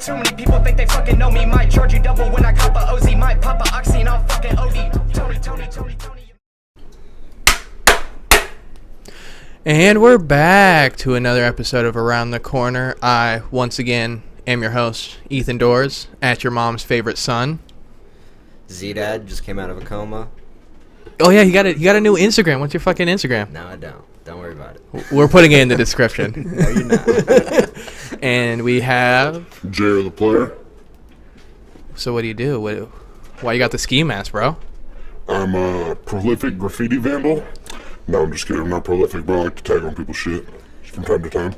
Too many people think they fucking know me. Might charge you double when I cop a OZ. Might pop a oxy and I'll fucking OD. Tony. And we're back to another episode of Around the Corner. I, once again, am your host, Ethan Doors, at your mom's favorite son. Z-Dad just came out of a coma. Oh yeah, you got a new Instagram. What's your fucking Instagram? No, I don't. Don't worry about it. We're putting it in the description. No, you're not. And we have JAER the player. So what do you do? Why you got the ski mask, bro? I'm a prolific graffiti vandal. No, I'm just kidding. I'm not prolific, but I like to tag on people's shit from time to time.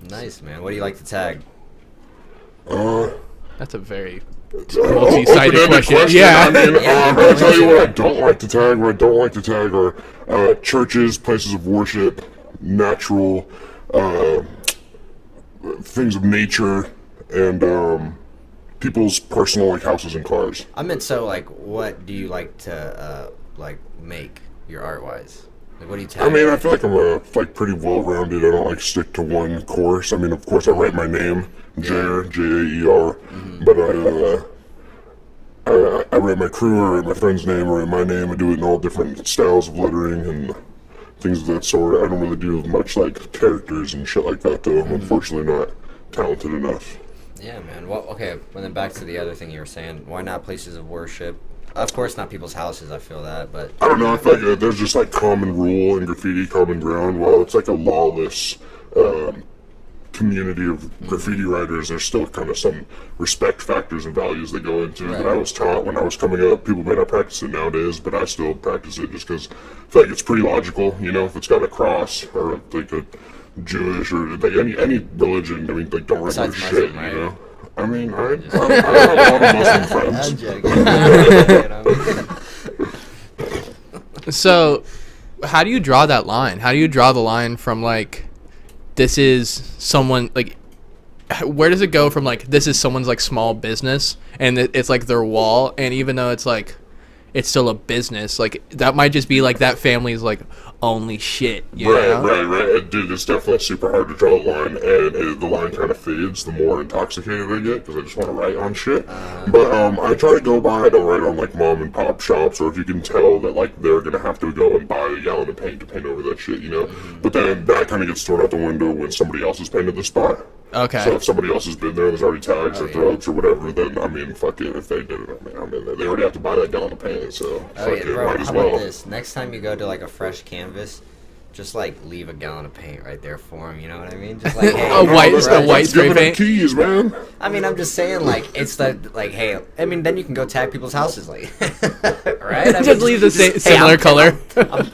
Nice, man. What do you like to tag? That's a very multi-sided question. Yeah. I mean, I'll tell you what I don't like to tag. What I don't like to tag are churches, places of worship, natural things of nature, and people's personal houses and cars. I meant what do you like to make your art-wise? What do you tag? I mean, I feel like I'm pretty well-rounded. I don't stick to one course. I mean, of course, I write my name, JAER, J-A-E-R, but I write my crew, I write my friend's name, I write my name. I do it in all different styles of lettering and things of that sort. I don't really do much characters and shit like that, though. I'm unfortunately not talented enough. Yeah, man. Well, okay, and then back to the other thing you were saying. Why not places of worship? Of course, not people's houses, I feel that, but... I don't know, I feel like there's just, common rule in graffiti, common ground. While it's, a lawless community of graffiti writers, there's still kind of some respect factors and values that go into it. Right. That I was taught when I was coming up. People may not practice it nowadays, but I still practice it just because I feel like it's pretty logical, if it's got a cross, or, a Jewish, or, any religion, don't write their shit, right? I mean, I have a lot of Muslim friends. So, how do you draw that line? How do you draw the line from, this is someone, where does it go from, this is someone's, small business, and it's, their wall, and even though it's, it's still a business, that might just be, that family's, only shit, you know? Right. Dude, it's definitely super hard to draw the line, and the line kind of fades the more intoxicated I get, because I just want to write on shit. But I try to go by, I don't write on, mom and pop shops, or if you can tell that, they're going to have to go and buy a gallon of paint to paint over that shit, But then that kind of gets thrown out the window when somebody else has painted the spot. Okay. So if somebody else has been there, there's already tags or throats or whatever, then, I mean, fuck it, if they did it, I mean, they already have to buy that gallon of paint, so fuck it, might as how well. about this? Next time you go to, a fresh canvas, just, leave a gallon of paint right there for him, you know what I mean? Just, hey. a white spray paint? Keys, man. I mean, I'm just saying, it's hey, I mean, then you can go tag people's houses, right? I mean, just leave the similar color.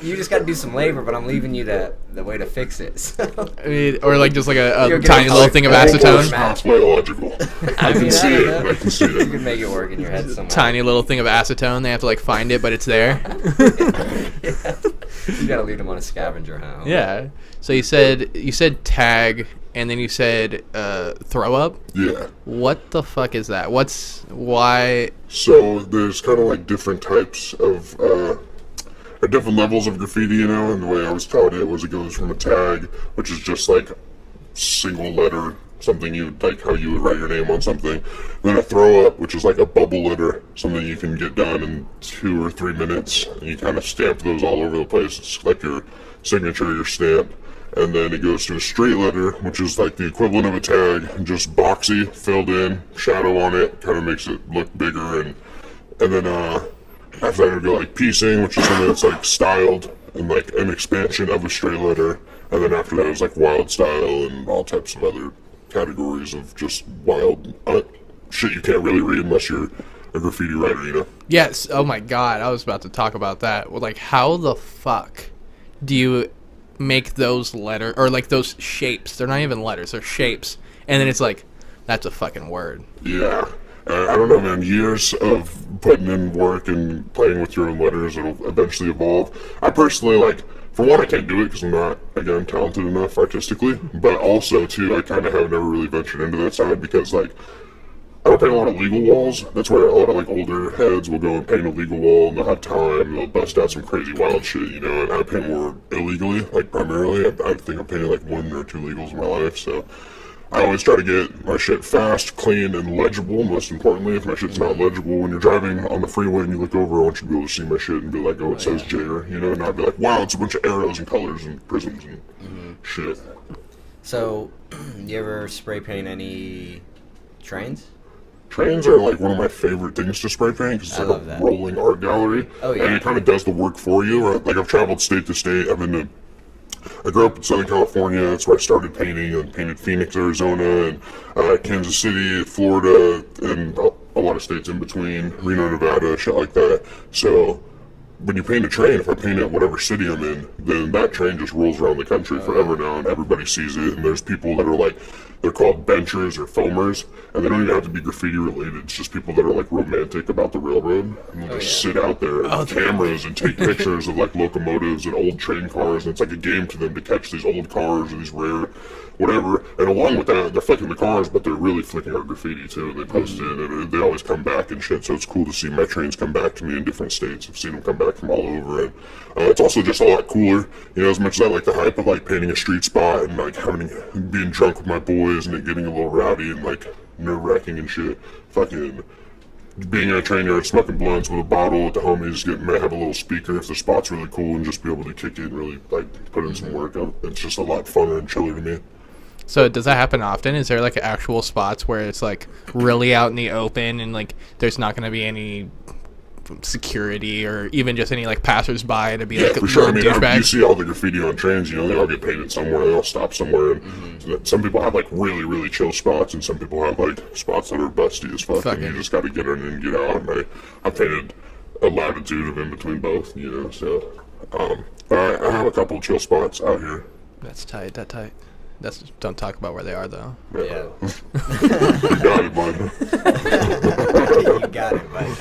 You just got to do some labor, but I'm leaving you the way to fix it. So. I mean, or just a tiny little thing of acetone. That's quite logical. I can see it. You can make it work in your head somehow. Tiny little thing of acetone. They have to find it, but it's there. Yeah. You gotta leave them on a scavenger hunt. Yeah. So you said tag, and then you said throw up. Yeah. What the fuck is that? Why? So there's kind of different types of different levels of graffiti, and the way I was taught it was it goes from a tag, which is just single letter, something you how you would write your name on something. Then a throw up, which is a bubble letter, something you can get done in 2 or 3 minutes. And you kind of stamp those all over the place. It's your signature, your stamp. And then it goes to a straight letter, which is the equivalent of a tag, just boxy, filled in, shadow on it, kind of makes it look bigger. And then after that it would go piecing, which is something that's styled and an expansion of a straight letter. And then after that it was wild style and all types of other categories of just wild shit you can't really read unless you're a graffiti writer, Yes. Oh my god, I was about to talk about that. Well, how the fuck do you make those letters or those shapes? They're not even letters; they're shapes, and then it's that's a fucking word. Yeah. I don't know, man. Years of putting in work and playing with your own letters, it'll eventually evolve. I personally, for one, I can't do it because I'm not, again, talented enough artistically. But also, too, I kind of have never really ventured into that side because, I don't paint a lot of legal walls. That's where a lot of, older heads will go and paint a legal wall, and they'll have time, and they'll bust out some crazy wild shit, and I paint more illegally, primarily. I think I've painted, 1 or 2 legals in my life, so... I always try to get my shit fast, clean, and legible. Most importantly, if my shit's not legible, when you're driving on the freeway and you look over, I want you to be able to see my shit and be like, oh, it says JAER, you know, and not be like, wow, it's a bunch of arrows and colors and prisms and shit. So, you ever spray paint any trains? Trains are like one of my favorite things to spray paint because it's like a rolling art gallery. Oh, yeah. And it kind of does the work for you. Right? Like I've traveled state to state. I grew up in Southern California. That's where I started painting. I painted Phoenix, Arizona, and Kansas City, Florida, and a lot of states in between, Reno, Nevada, shit like that. So when you paint a train, if I paint it whatever city I'm in, then that train just rolls around the country forever now, and everybody sees it. And there's people that are like, they're called benchers or foamers, and they don't even have to be graffiti related. It's just people that are like romantic about the railroad, and they'll just sit out there with cameras and take pictures of like locomotives and old train cars, and it's like a game to them to catch these old cars or these rare whatever. And along with that, they're flicking the cars, but they're really flicking our graffiti too, and they post it, and they always come back and shit. So it's cool to see my trains come back to me in different states. I've seen them come back from all over, and it's also just a lot cooler, you know, as much as I like the hype of like painting a street spot and like being drunk with my boys and it getting a little rowdy and like nerve-wracking and shit. Fucking being in a train yard, smoking blunts with a bottle with the homies, have a little speaker if the spot's really cool, and just be able to kick it and really like put in some work. It's just a lot funner and chiller to me. So does that happen often? Is there like actual spots where it's like really out in the open and like there's not going to be any security or even just any like passersby to be like for sure. I mean, you see all the graffiti on trains, you know, they all get painted somewhere, they all stop somewhere. And some people have like really, really chill spots, and some people have like spots that are busty as fuck, and you just got to get in and get out. And I painted a latitude of in between both, you know, so I have a couple chill spots out here. That's tight, don't talk about where they are though. Yeah. You got it, bud. You got it, bud.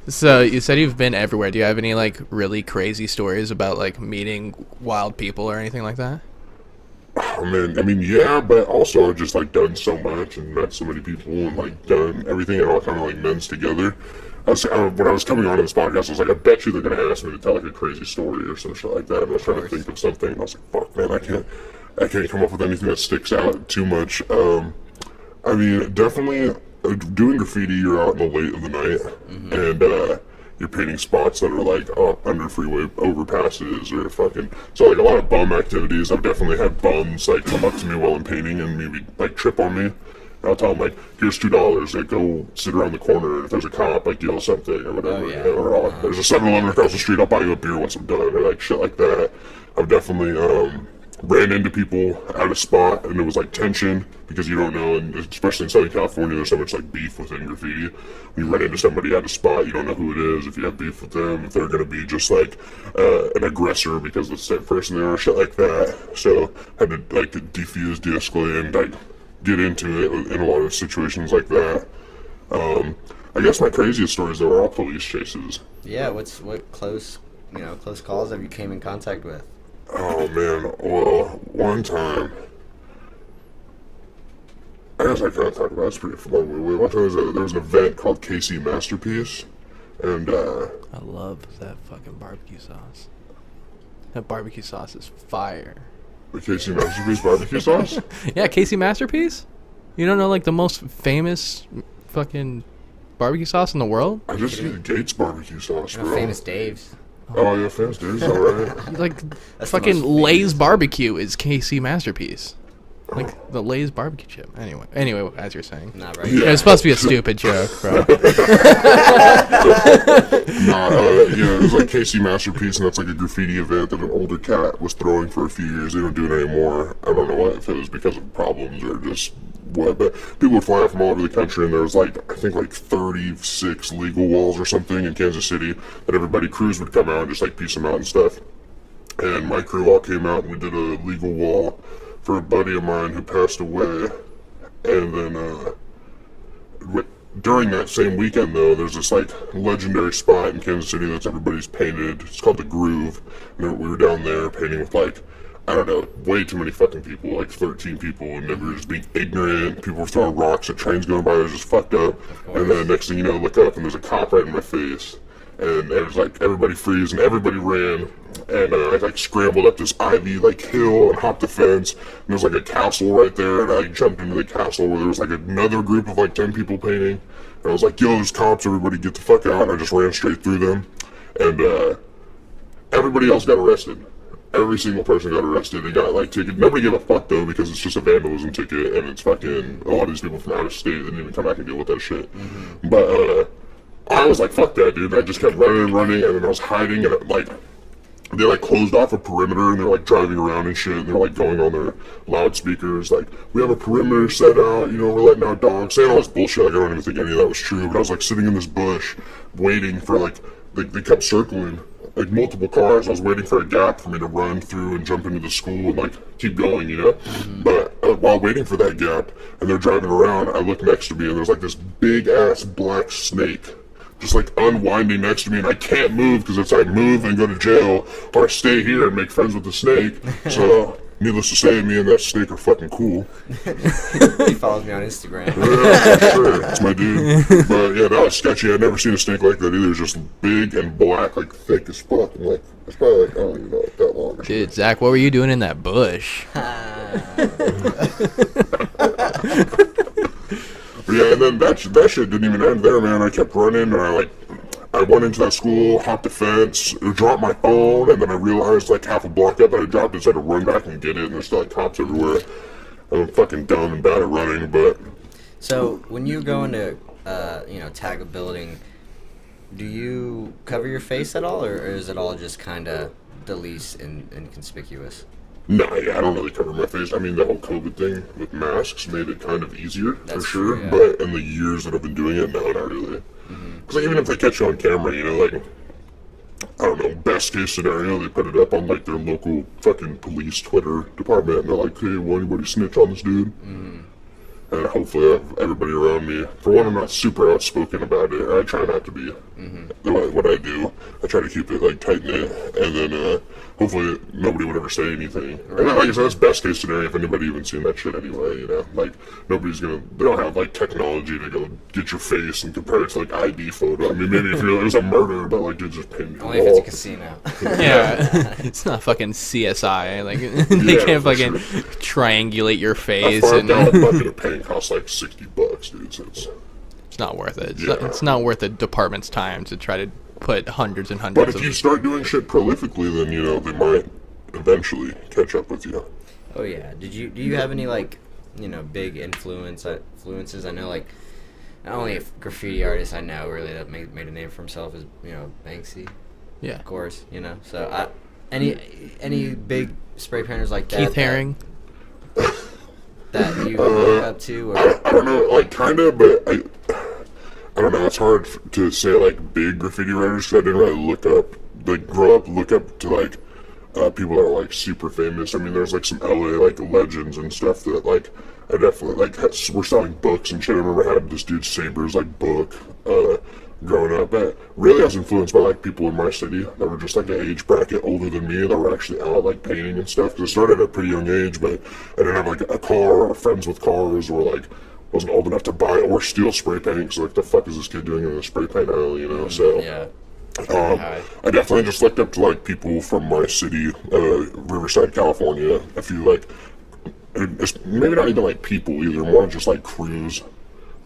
So you said you've been everywhere. Do you have any like really crazy stories about like meeting wild people or anything like that? Oh man, I mean, yeah, but also I've just like done so much and met so many people and like done everything, and all kind of like mends together. When I was coming on this podcast, I was like, I bet you they're gonna ask me to tell like a crazy story or some shit like that. And I was trying to think of something, and I was like, fuck, man, I can't come up with anything that sticks out too much. I mean, definitely doing graffiti, you're out in the late of the night, and you're painting spots that are like under freeway overpasses or fucking, so like a lot of bum activities. I've definitely had bums like come up to me while I'm painting and maybe like trip on me. And I'll tell them like, here's $2, like go sit around the corner, and if there's a cop, like deal something or whatever. Or there's a 7-Eleven across the street, I'll buy you a beer once I'm done, or like shit like that. I've definitely ran into people at a spot, and there was like tension because you don't know, and especially in Southern California, there's so much like beef within graffiti. When you run into somebody at a spot, you don't know who it is, if you have beef with them, if they're gonna be just like an aggressor because of the same person they are, shit like that. So had to like defuse, de-escalate, and like get into it in a lot of situations like that. I guess my craziest stories though are all police chases. Yeah, what close calls have you came in contact with? Oh man, well, one time, I guess I can't talk about it, it's pretty fun. One time there was an event called KC Masterpiece, and I love that fucking barbecue sauce. That barbecue sauce is fire. The KC Masterpiece barbecue sauce? Yeah, KC Masterpiece? You don't know like the most famous fucking barbecue sauce in the world? I just see the Gates barbecue sauce, bro. Famous Dave's. Oh yeah, Famous Dave's, alright. Like fucking Lay's barbecue is KC Masterpiece. Like the Lay's barbecue chip. Anyway, as you're saying. Not right. Yeah. It was supposed to be a stupid joke, bro. It was like KC Masterpiece, and that's like a graffiti event that an older cat was throwing for a few years. They don't do it anymore. I don't know what, if it was because of problems or just what, but people would fly out from all over the country, and there was like, I think like 36 legal walls or something in Kansas City that crews would come out and just like piece them out and stuff. And my crew all came out and we did a legal wall for a buddy of mine who passed away. And then during that same weekend though, there's this like legendary spot in Kansas City that's everybody's painted. It's called the Groove. And we were down there painting with like, I don't know, way too many fucking people, like 13 people, and they were just being ignorant. People were throwing rocks at trains going by. It was just fucked up. And then next thing you know, I look up and there's a cop right in my face. and it was like everybody freeze and everybody ran, and I like scrambled up this ivy like hill and hopped the fence, and there was like a castle right there, and I jumped into the castle where there was like another group of like 10 people painting, and I was like, yo, there's cops, everybody get the fuck out, and I just ran straight through them, and everybody else got arrested. Every single person got arrested. They got like ticket. Nobody gave a fuck though, because it's just a vandalism ticket, and it's fucking a lot of these people from out of state didn't even come back and deal with that shit. But I was like, fuck that, dude. I just kept running, and then I was hiding, and like they like closed off a perimeter, and they're like driving around and shit, and they're like going on their loudspeakers like, we have a perimeter set out, you know, we're letting out dogs, saying all this bullshit. Like I don't even think any of that was true. But I was like sitting in this bush waiting for like they kept circling like multiple cars. I was waiting for a gap for me to run through and jump into the school and like keep going, you know. But while waiting for that gap and they're driving around, I look next to me and there's like this big ass black snake just like unwinding next to me, and I can't move because it's I move and go to jail or I stay here and make friends with the snake. So needless to say, me and that snake are fucking cool. He follows me on Instagram. Yeah, for sure. It's my dude. But yeah, that was sketchy. I'd never seen a snake like that either. It's just big and black, like thick as fuck. And like, it's probably like, I don't even know, like that long. Dude, Zach, what were you doing in that bush? But yeah, and then that shit didn't even end there, man. I kept running, and I went into that school, hopped the fence, dropped my phone, and then I realized like half a block up that I dropped it, so I had to run back and get it, and there's still like cops everywhere. I'm fucking dumb and bad at running, but... So, when you go into, tag a building, do you cover your face at all, or is it all just kind of the least inconspicuous? Nah, yeah, I don't really cover my face. I mean, the whole COVID thing with masks made it kind of easier, That's for sure. true, yeah. But in the years that I've been doing it, no, not really. Because like, even if they catch you on camera, you know, like, I don't know, best case scenario, they put it up on, like, their local fucking police Twitter department, and they're like, hey, will anybody snitch on this dude? And hopefully I have everybody around me. For one, I'm not super outspoken about it. I try not to be. What I do, I try to keep it like tight-knit, and then hopefully nobody would ever say anything. And then, like I said, that's best case scenario if anybody even seen that shit anyway, you know? Like, nobody's gonna, they don't have like technology to go get your face and compare it to like ID photo. I mean, maybe if it was a murder, but like, dude, just pinned your Only if it's a casino. Yeah, it's not fucking CSI. Like they Yeah, can't for fucking triangulate your A face, $5 and bucket of paint costs like $60, dude. So it's not worth it. Yeah. It's not worth the department's time to try to put hundreds and but hundreds if of. you start doing shit prolifically, then you know they might eventually catch up with you. Oh yeah. Do you have any like, big influences? I know like, not only a graffiti artist I know really that made a name for himself is Banksy. Yeah. Of course, So any big spray painters like that? Keith Haring. That you look up to, or I don't know, like kinda, but I don't know. It's hard to say like big graffiti writers because I didn't really grow up look up to like people that are like super famous. I mean, there's like some LA like legends and stuff that like I definitely like were selling books and shit. I remember I had this dude Saber's like book growing up. But really, I was influenced by like people in my city that were just like an age bracket older than me that were actually out like painting and stuff. Because I started at a pretty young age, but I didn't have like a car or friends with cars or like wasn't old enough to buy or steal spray paint. So like, the fuck is this kid doing in the spray paint aisle? You know? So yeah. I definitely just looked up to like people from my city, Riverside, California. A few like, maybe not even like people either, more just like crews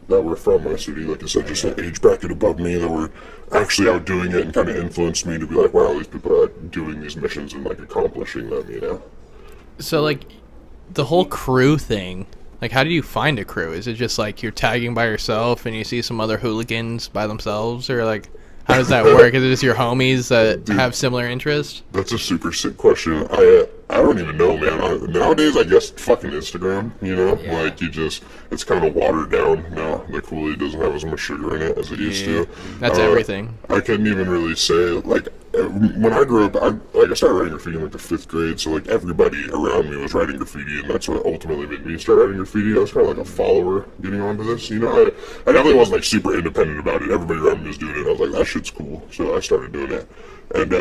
that were from my city. Like I said, just an age bracket above me that were actually out doing it and kind of influenced me to be like, wow, these people are doing these missions and like accomplishing them, you know? So like, the whole crew thing. Like, how do you find a crew? Is it just like you're tagging by yourself and you see some other hooligans by themselves, or like? How does that work? Is it just your homies that have similar interests? That's a super sick question. I don't even know, man. Nowadays, I guess fucking Instagram, you know? Yeah. Like, it's kind of watered down now. The Kool-Aid doesn't have as much sugar in it as it used to. That's everything. I couldn't even really say, like, when I grew up, I started writing graffiti in, like, the 5th grade, so, like, everybody around me was writing graffiti, and that's what ultimately made me start writing graffiti. I was kind of like a follower getting onto this, you know? I definitely wasn't, like, super independent about it. Everybody around me was doing it. I was like, that shit's cool. So I started doing it. And,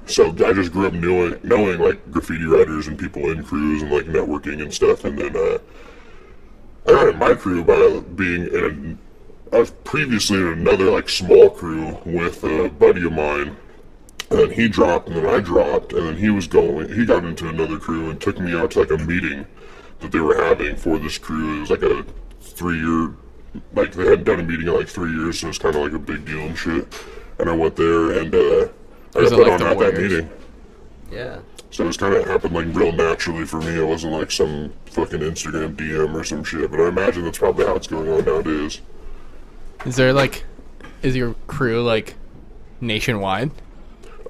so I just grew up knowing like graffiti writers and people in crews and like networking and stuff. And then I got in my crew by being in I was previously in another like small crew with a buddy of mine, and he dropped, and then I dropped, and then he got into another crew and took me out to like a meeting that they were having for this crew. It was like a 3-year, like they hadn't done a meeting in like 3 years, so it was kind of like a big deal and shit. And I went there and I got put on at that meeting. Yeah. So it was kind of happened like real naturally for me. It wasn't like some fucking Instagram DM or some shit, but I imagine that's probably how it's going on nowadays. Is your crew like nationwide?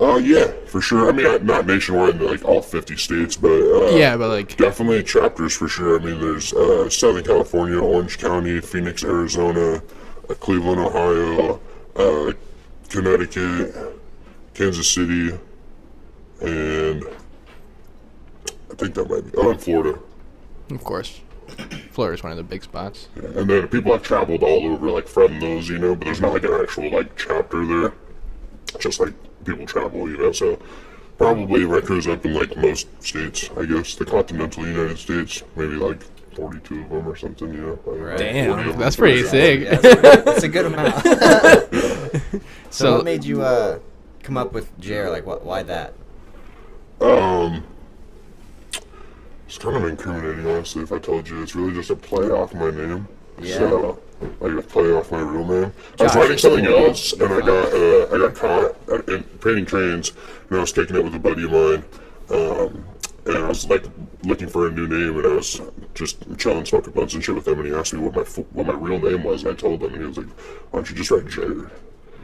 Yeah, for sure. I mean, not nationwide, like all 50 states, but Yeah, but like definitely chapters for sure. I mean, there's Southern California, Orange County, Phoenix, Arizona, Cleveland, Ohio, Connecticut, Kansas City, and I think that might be and Florida. of course, Florida's one of the big spots. Yeah. And then people have traveled all over, like from those, you know, but there's not like an actual like chapter there. Just like people travel, you know. So probably my crew's up in like most states, I guess. The continental United States, maybe like 42 of them or something, you know. Right. Damn, that's pretty sick. Yeah, it's a good amount. So what made you come up with JAER? Like, why that? It's kind of incriminating, honestly, if I told you. It's really just a play off my name. Yeah. So, like a play off my real name. I was writing something else, and I got caught in painting trains, and I was taking it with a buddy of mine. And I was like looking for a new name, and I was just chilling, smoking blunts and shit with him, and he asked me what my real name was, and I told him, and he was like, "Why don't you just write JAER?"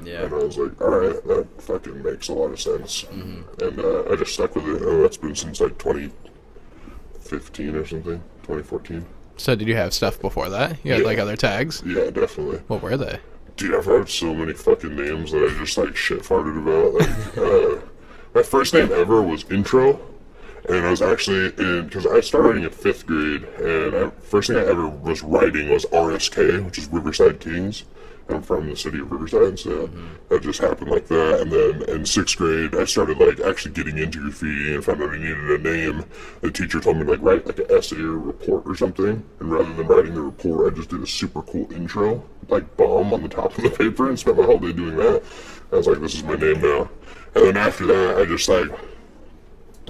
Yeah. And I was like, "Alright, that fucking makes a lot of sense." Mm-hmm. And I just stuck with it. That's been since like 2015 or something, 2014. So did you have stuff before that? You had like other tags? Yeah, definitely. What were they? Dude, I've had so many fucking names that I just like shit farted about. Like, my first name ever was Intro, and I was actually because I started writing in 5th grade, and first thing I ever was writing was RSK, which is Riverside Kings. I'm from the city of Riverside, so that just happened like that. And then in 6th grade, I started like actually getting into graffiti and found out I needed a name. The teacher told me like write like an essay or a report or something, and rather than writing the report, I just did a super cool intro, like bomb on the top of the paper, and spent my whole day doing that. I was like, this is my name now. And then after that, I just like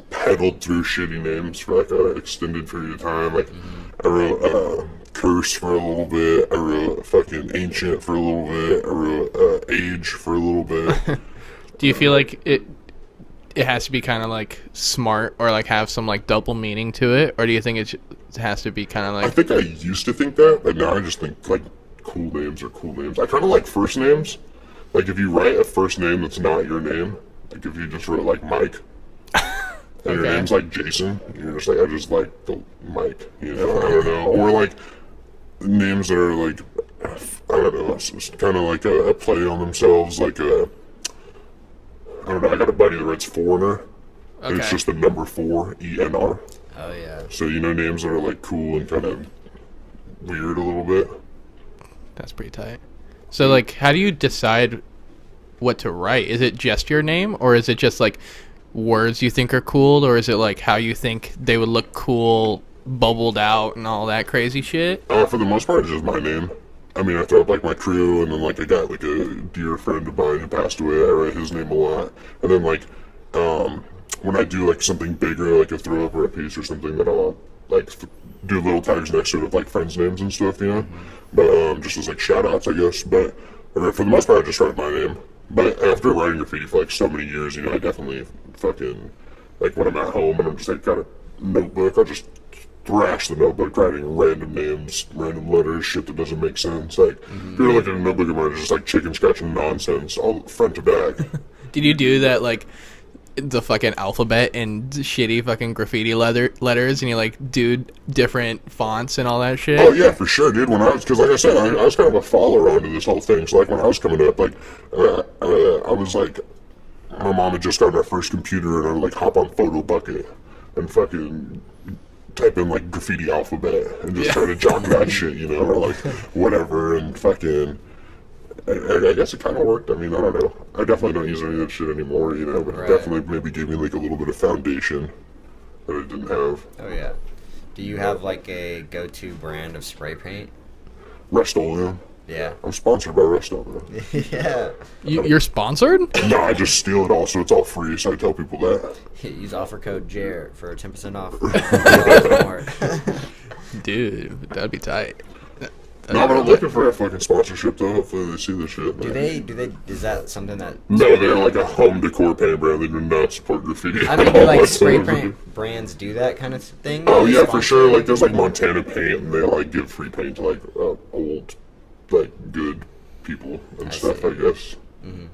peddled through shitty names for like an extended period of time. Like I wrote Curse for a little bit. I wrote fucking Ancient for a little bit. I wrote Age for a little bit. Do you feel like it has to be kind of like smart or like have some like double meaning to it, or do you think it has to be kind of like? I think I used to think that, but now I just think like cool names are cool names. I kind of like first names. Like if you write a first name that's not your name, like if you just wrote like Mike. And your name's like Jason, you're just like, I just like the Mike, you know, I don't know. Or like names that are like, I don't know, it's kind of like a play on themselves, like I don't know, I got a buddy that writes Foreigner, and it's just the number 4, ENR. Oh, yeah. So, you know, names that are like cool and kind of weird a little bit. That's pretty tight. So, like, how do you decide what to write? Is it just your name, or is it just like words you think are cool, or is it like how you think they would look cool bubbled out and all that crazy shit? For the most part, it's just my name. I mean, I throw up like my crew, and then like I got like a dear friend of mine who passed away. I write his name a lot, and then like when I do like something bigger, like a throw up or a piece or something, that I'll like do little tags next to it with like friends' names and stuff, you know. But just as like shout outs, I guess. But for the most part, I just write my name. But after writing graffiti for like so many years, you know, I definitely fucking, like when I'm at home and I'm just like got a notebook, I'll just thrash the notebook writing random names, random letters, shit that doesn't make sense. Like, if you're looking at a notebook of mine, it's just like chicken scratching nonsense, all front to back. Did you do that, like, the fucking alphabet and shitty fucking graffiti letters, and you, like, do different fonts and all that shit? Oh, yeah, for sure, dude. Because like I said, I was kind of a follower onto this whole thing. So, like, when I was coming up, like, I was like, my mom had just gotten her first computer, and I would, like, hop on Photo Bucket and fucking type in, like, graffiti alphabet and just try to jock that shit, you know, or, like, whatever, and fucking... I guess it kind of worked. I mean, I don't know. I definitely don't use any of that shit anymore, you know, but it definitely maybe gave me, like, a little bit of foundation that I didn't have. Oh, yeah. Do you have, like, a go-to brand of spray paint? Rust-Oleum. Yeah. I'm sponsored by Resto, man. Yeah. You're sponsored? No, I just steal it all, so it's all free. So I tell people that. Use offer code JAER for 10% off. Dude, that'd be tight. No, but I'm looking for a fucking sponsorship though. Hopefully they see this shit. Man. Do they? Is that something that? No, they're like a home decor paint brand. They do not support graffiti. I mean, do like spray paint brands do that kind of thing? Oh yeah, for sure. Like there's like Montana Paint, and they like give free paint to like old, like good people and stuff. I guess. Mm-hmm.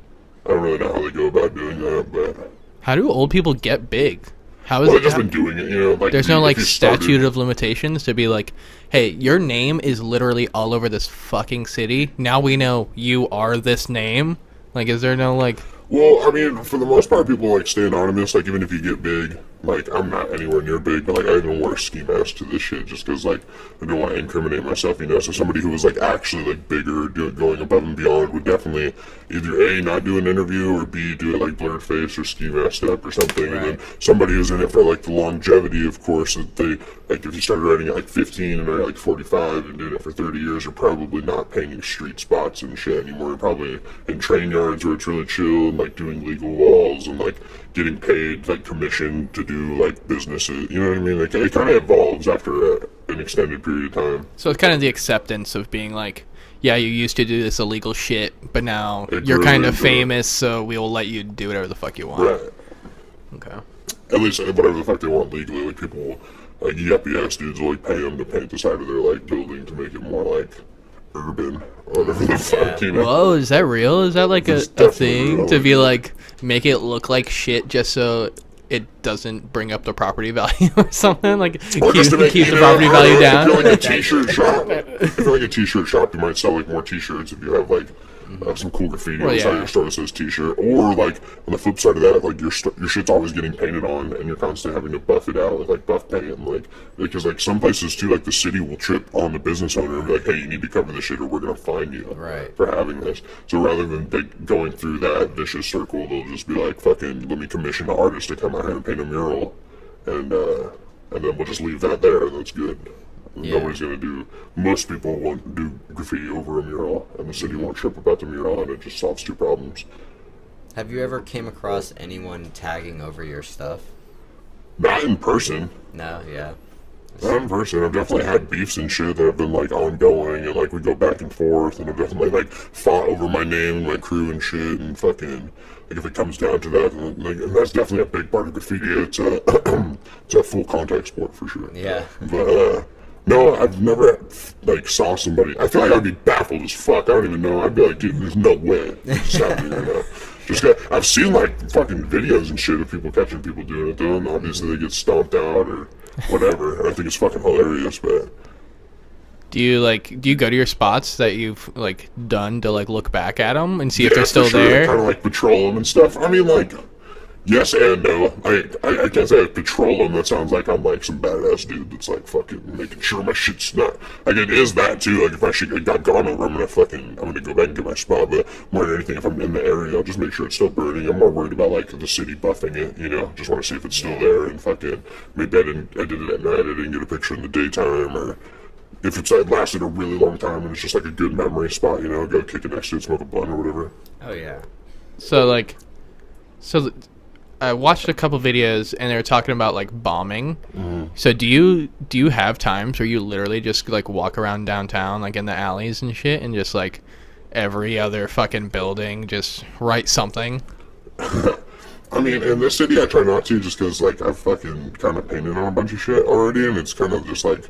I don't really know how they go about doing that, but. How do old people get big? How is Well, it? they've just been doing it, you know. Like, There's no like if you statute started- of limitations to be like, hey, your name is literally all over this fucking city. Now we know you are this name. Like, is there no like? Well, I mean, for the most part, people like stay anonymous. Like, even if you get big, like I'm not anywhere near big, but like I even wear ski masks to this shit just because like I don't want to incriminate myself, you know. So somebody who was like actually like bigger, going above and beyond, would definitely either A, not do an interview, or B, do it like blurred face or ski masked up or something. Right. And then somebody who's in it for like the longevity, of course, that they like if you started writing at like 15 and they're like 45 and doing it for 30 years, you're probably not painting street spots and shit anymore. You're probably in train yards where it's really chill and like doing legal walls and like getting paid like commission to do like businesses, you know what I mean? Like, it kind of evolves after an extended period of time. So it's kind of the acceptance of being like, yeah, you used to do this illegal shit, but now It you're grew kind of into- famous, so we will let you do whatever the fuck you want. Right. Okay. At least whatever the fuck they want legally. Like people, like yuppie ass dudes will like pay them to paint the side of their like building to make it more like urban or whatever the fuck, you know? Whoa, is that real? Is that like a It's definitely thing real. to be like make it look like shit just so it doesn't bring up the property value or something? Like Or just to make, keep you the know, property value if down? you're like a t-shirt shop, if you're like a t-shirt shop, you might sell like more t-shirts if you have like some cool graffiti Well, inside yeah. your store that says t-shirt. Or like on the flip side of that, like your shit's always getting painted on, and you're constantly having to buff it out with like buff paint, and like because like some places too, like the city will trip on the business owner and be like, hey, you need to cover this shit, or we're gonna fine you Right. for having this. So rather than like going through that vicious circle, they'll just be like, fucking, let me commission an artist to come out here and paint a mural, and then we'll just leave that there. That's good. Yeah. Nobody's gonna do. Most people won't do graffiti over a mural, and the city won't trip about the mural, and it just solves two problems. Have you ever came across anyone tagging over your stuff? Not in person. No, yeah. Not in person. I've definitely had beefs and shit that have been like ongoing, and like we go back and forth, and I've definitely like fought over my name, and my crew and shit, and fucking like if it comes down to that, and that's definitely a big part of graffiti. It's a it's a full contact sport for sure. Yeah. But no, I've never like saw somebody. I feel like I'd be baffled as fuck. I don't even know. I'd be like, dude, there's no way this is happening right now. Just I've seen like fucking videos and shit of people catching people doing it though, and obviously they get stomped out or whatever. And I think it's fucking hilarious, but Do you go to your spots that you've like done to like look back at them and see if they're still there? Kind of like patrol them and stuff. I mean, like, yes and no. I can't say I patrol them. That sounds like I'm like some badass dude that's like fucking making sure my shit's not. Like it is that too. Like if my shit got gone over, I'm gonna go back and get my spot. But more than anything, if I'm in the area, I'll just make sure it's still burning. I'm more worried about like the city buffing it. You know, just want to see if it's still there and fucking maybe I did it at night. I didn't get a picture in the daytime or. If it's like lasted a really long time and it's just like a good memory spot, you know, go kick it next to it, smoke a blunt or whatever. Oh, yeah. So I watched a couple videos and they were talking about like bombing. Mm-hmm. So do you have times where you literally just like walk around downtown like in the alleys and shit and just like every other fucking building just write something? I mean, in this city I try not to just because like I've fucking kind of painted on a bunch of shit already and it's kind of just like,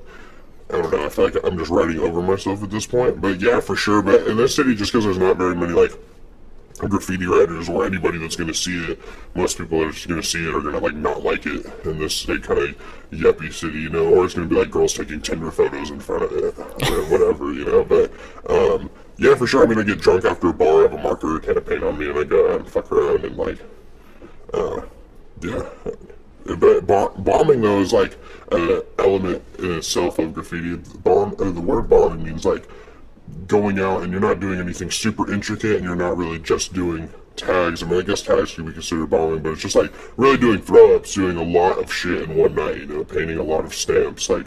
I don't know, I feel like I'm just writing over myself at this point. But yeah, for sure. But in this city, just because there's not very many like graffiti writers or anybody that's going to see it, most people that are just going to see it are going to like not like it in this like, kind of yuppie city, you know, or it's going to be like girls taking Tinder photos in front of it or whatever, you know. But yeah, for sure. I mean, I get drunk after a bar, I have a marker, a can of paint on me, and I go out and fuck around and like, yeah. But bombing though is like an element in itself of graffiti. The word bombing means like going out and you're not doing anything super intricate and you're not really just doing tags. I mean, I guess tags could be considered bombing, but it's just like really doing throw-ups, doing a lot of shit in one night, you know, painting a lot of stamps, like,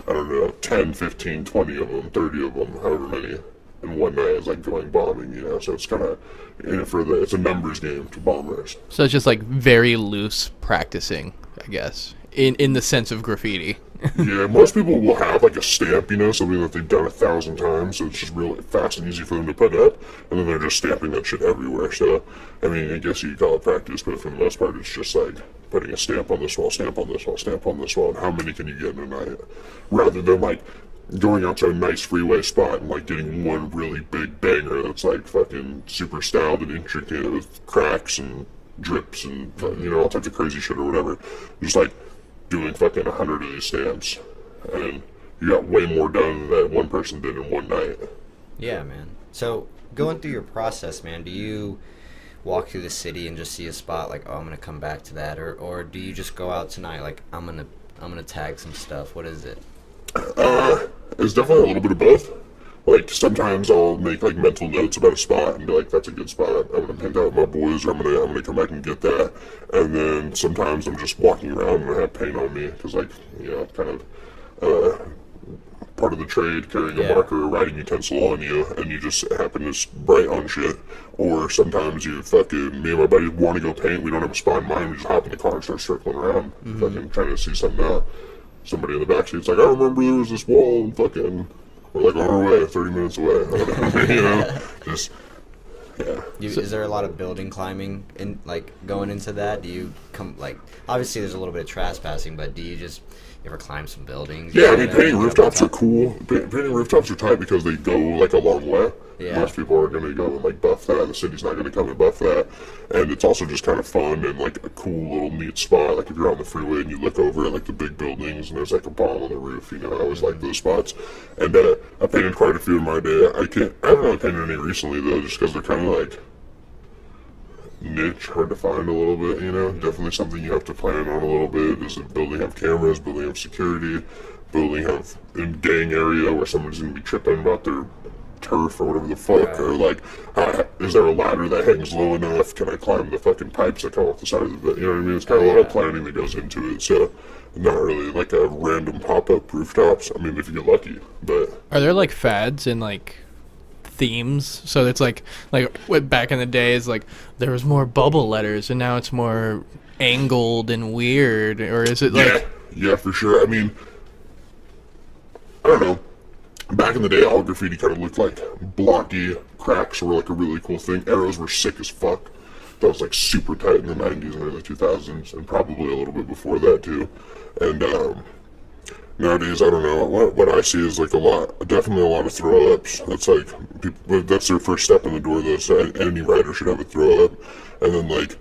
I don't know, 10, 15, 20 of them, 30 of them, however many. in one night as like going bombing, you know. So it's kind of it's a numbers game to bombers. So it's just like very loose practicing, I guess, in the sense of graffiti. Yeah, most people will have like a stamp, you know, something that they've done 1,000 times, so it's just really fast and easy for them to put up, and then they're just stamping that shit everywhere. So, I mean, I guess you call it practice, but for the most part, it's just like putting a stamp on this wall, stamp on this wall, stamp on this wall, and how many can you get in a night? Rather than like going out to a nice freeway spot and like getting one really big banger that's like fucking super styled and intricate with cracks and drips and, you know, all types of crazy shit or whatever. Just like doing fucking 100 of these stamps, and you got way more done than that one person did in one night. Yeah, man. So going through your process, man, do you walk through the city and just see a spot like, oh, I'm gonna come back to that, or do you just go out tonight like I'm gonna tag some stuff? What is it? It's definitely a little bit of both. Like, sometimes I'll make like mental notes about a spot and be like, that's a good spot, I'm gonna pin out my boys, or I'm gonna come back and get that. And then sometimes I'm just walking around and I have paint on me, because like, you know, kind of part of the trade, carrying a marker or writing utensil on you, and you just happen to write on shit. Or sometimes me and my buddies want to go paint, we don't have a spot in mind, we just hop in the car and start circling around, fucking trying to see something out. Somebody in the backseat's like, I remember there was this wall, and fucking we're like on our way, 30 minutes away. You know, just yeah. Is there a lot of building climbing in, like, going into that? Do you come, like, obviously there's a little bit of trespassing, but do you just ever climb some buildings? Yeah, I mean, painting rooftops are cool. Painting rooftops are tight because they go like a long way. Yeah. Most people are going to go and like buff that. The city's not going to come and buff that. And it's also just kind of fun and like a cool little neat spot. Like if you're on the freeway and you look over at like the big buildings and there's like a bomb on the roof, you know, I always like those spots. And I painted quite a few in my day. I haven't really painted any recently though, just because they're kind of like niche, hard to find a little bit, you know. Definitely something you have to plan on a little bit. Does the building have cameras? Building have security? Building have a gang area where someone's going to be tripping about their turf or whatever the fuck, or like, is there a ladder that hangs low enough? Can I climb the fucking pipes that come off the side of the bed? You know what I mean? It's kind of a lot of planning that goes into it, so not really like a random pop-up rooftops. I mean, if you get lucky, but... Are there like fads and like themes? So it's like back in the days, like there was more bubble letters and now it's more angled and weird, or is it like... Yeah, for sure. I mean, I don't know. Back in the day, all graffiti kind of looked like blocky. Cracks were like a really cool thing. Arrows were sick as fuck. That was like super tight in the 90s and early 2000s, and probably a little bit before that too. And nowadays, I don't know. What I see is like definitely a lot of throw ups. That's like that's their first step in the door though. So any writer should have a throw up, and then like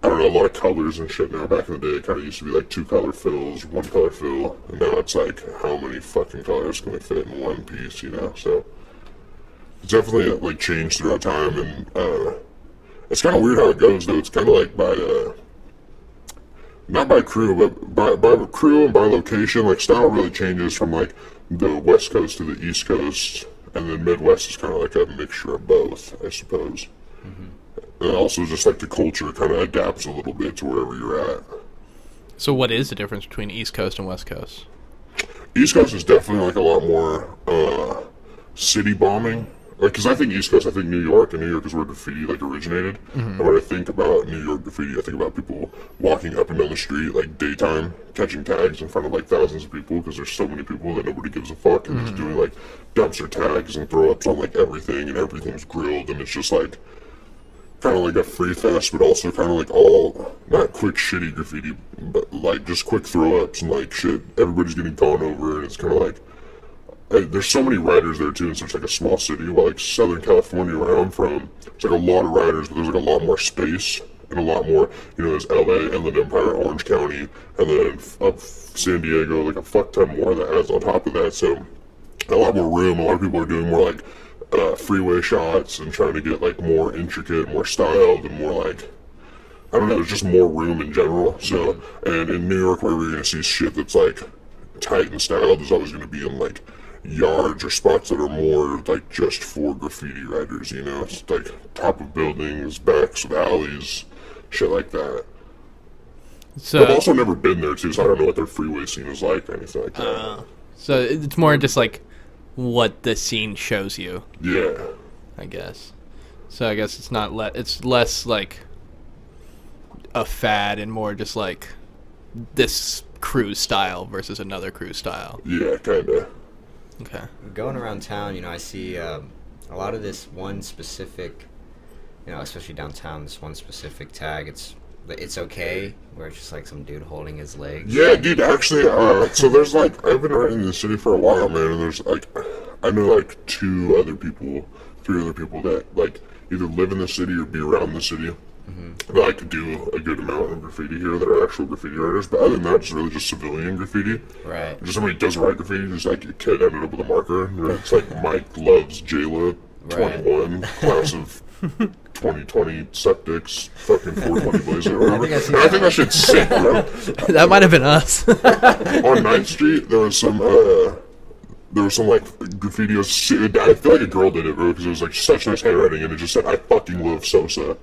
I don't know, a lot of colors and shit now. Back in the day, it kind of used to be like 2-color fills, 1-color fill, and now it's like, how many fucking colors can we fit in one piece, you know? So, it's definitely like changed throughout time, and it's kind of weird how it goes, though. It's kind of like by, not by crew, but by crew and by location. Like, style really changes from like the West Coast to the East Coast, and then Midwest is kind of like a mixture of both, I suppose. Mm-hmm. And also just like the culture kind of adapts a little bit to wherever you're at. So what is the difference between East Coast and West Coast? East Coast is definitely like a lot more city bombing. Like, because I think East Coast, I think New York, and New York is where graffiti like originated. Mm-hmm. And when I think about New York graffiti, I think about people walking up and down the street like daytime, catching tags in front of like thousands of people, because there's so many people that nobody gives a fuck, and just doing like dumpster tags and throw ups on like everything, and everything's grilled, and it's just like kind of like a free fest, but also kind of like all, not quick shitty graffiti, but like just quick throw ups and like shit, everybody's getting gone over, and it's kind of like, there's so many riders there too in such like a small city. Well, like Southern California where I'm from, it's like a lot of riders, but there's like a lot more space and a lot more, you know, there's LA, Inland Empire, Orange County, and then up San Diego, like a fuck ton more that adds on top of that. So a lot more room. A lot of people are doing more like freeway shots and trying to get like more intricate, more styled, and more like, I don't know, there's just more room in general. So, and in New York, where we're gonna see shit that's like tight and styled, is always gonna be in like yards or spots that are more like just for graffiti writers, you know. It's like top of buildings, backs of alleys, shit like that. So I've also never been there too, so I don't know what their freeway scene is like or anything like that. So it's more just like what the scene shows you, Yeah. I guess. So I guess it's not it's less like a fad and more just like this cruise style versus another cruise style. Yeah, kinda. Okay. Going around town, I see a lot of this one specific, especially downtown, this one specific tag. It's okay, where it's just like some dude holding his legs. Yeah, dude, actually, so there's like, I've been riding in the city for a while, man, and there's like, I know like 3 other people that like either live in the city or be around the city. That like to do a good amount of graffiti here that are actual graffiti writers, but other than that, it's really just civilian graffiti. Right. Just somebody does write graffiti, just like a kid ended up with a marker. It's like Mike loves Jayla, 21, class of 2020 septics, fucking 420 blazer, or whatever. I think that shit's sick, bro. That might have been us. On 9th Street, there was some like graffiti. I feel like a girl did it, bro, because it was like such nice handwriting, and it just said, "I fucking love Sosa."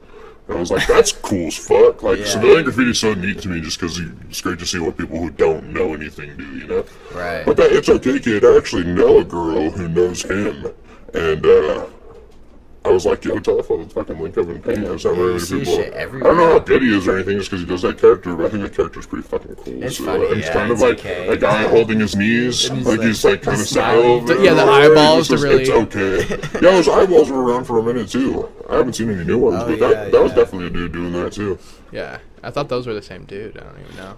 And I was like, that's cool as fuck. Like, civilian graffiti is so neat to me just because it's great to see what people who don't know anything do, Right. But that It's Okay kid, I actually know a girl who knows him. And, I was like, yo, tell us let's fucking link up and paint. I you see shit I everywhere. don't know how good he is or anything just because he does that character, but I think that character's pretty fucking cool. It's funny, It's yeah, kind of It's like Okay. a guy holding his knees, like he's like kind of smiling. sad. Yeah, the eyeballs to really- It's okay. Yeah, those eyeballs were around for a minute too. I haven't seen any new ones, Oh, but yeah, that was yeah. definitely a dude doing that too. Yeah, I thought those were the same dude. I don't even know.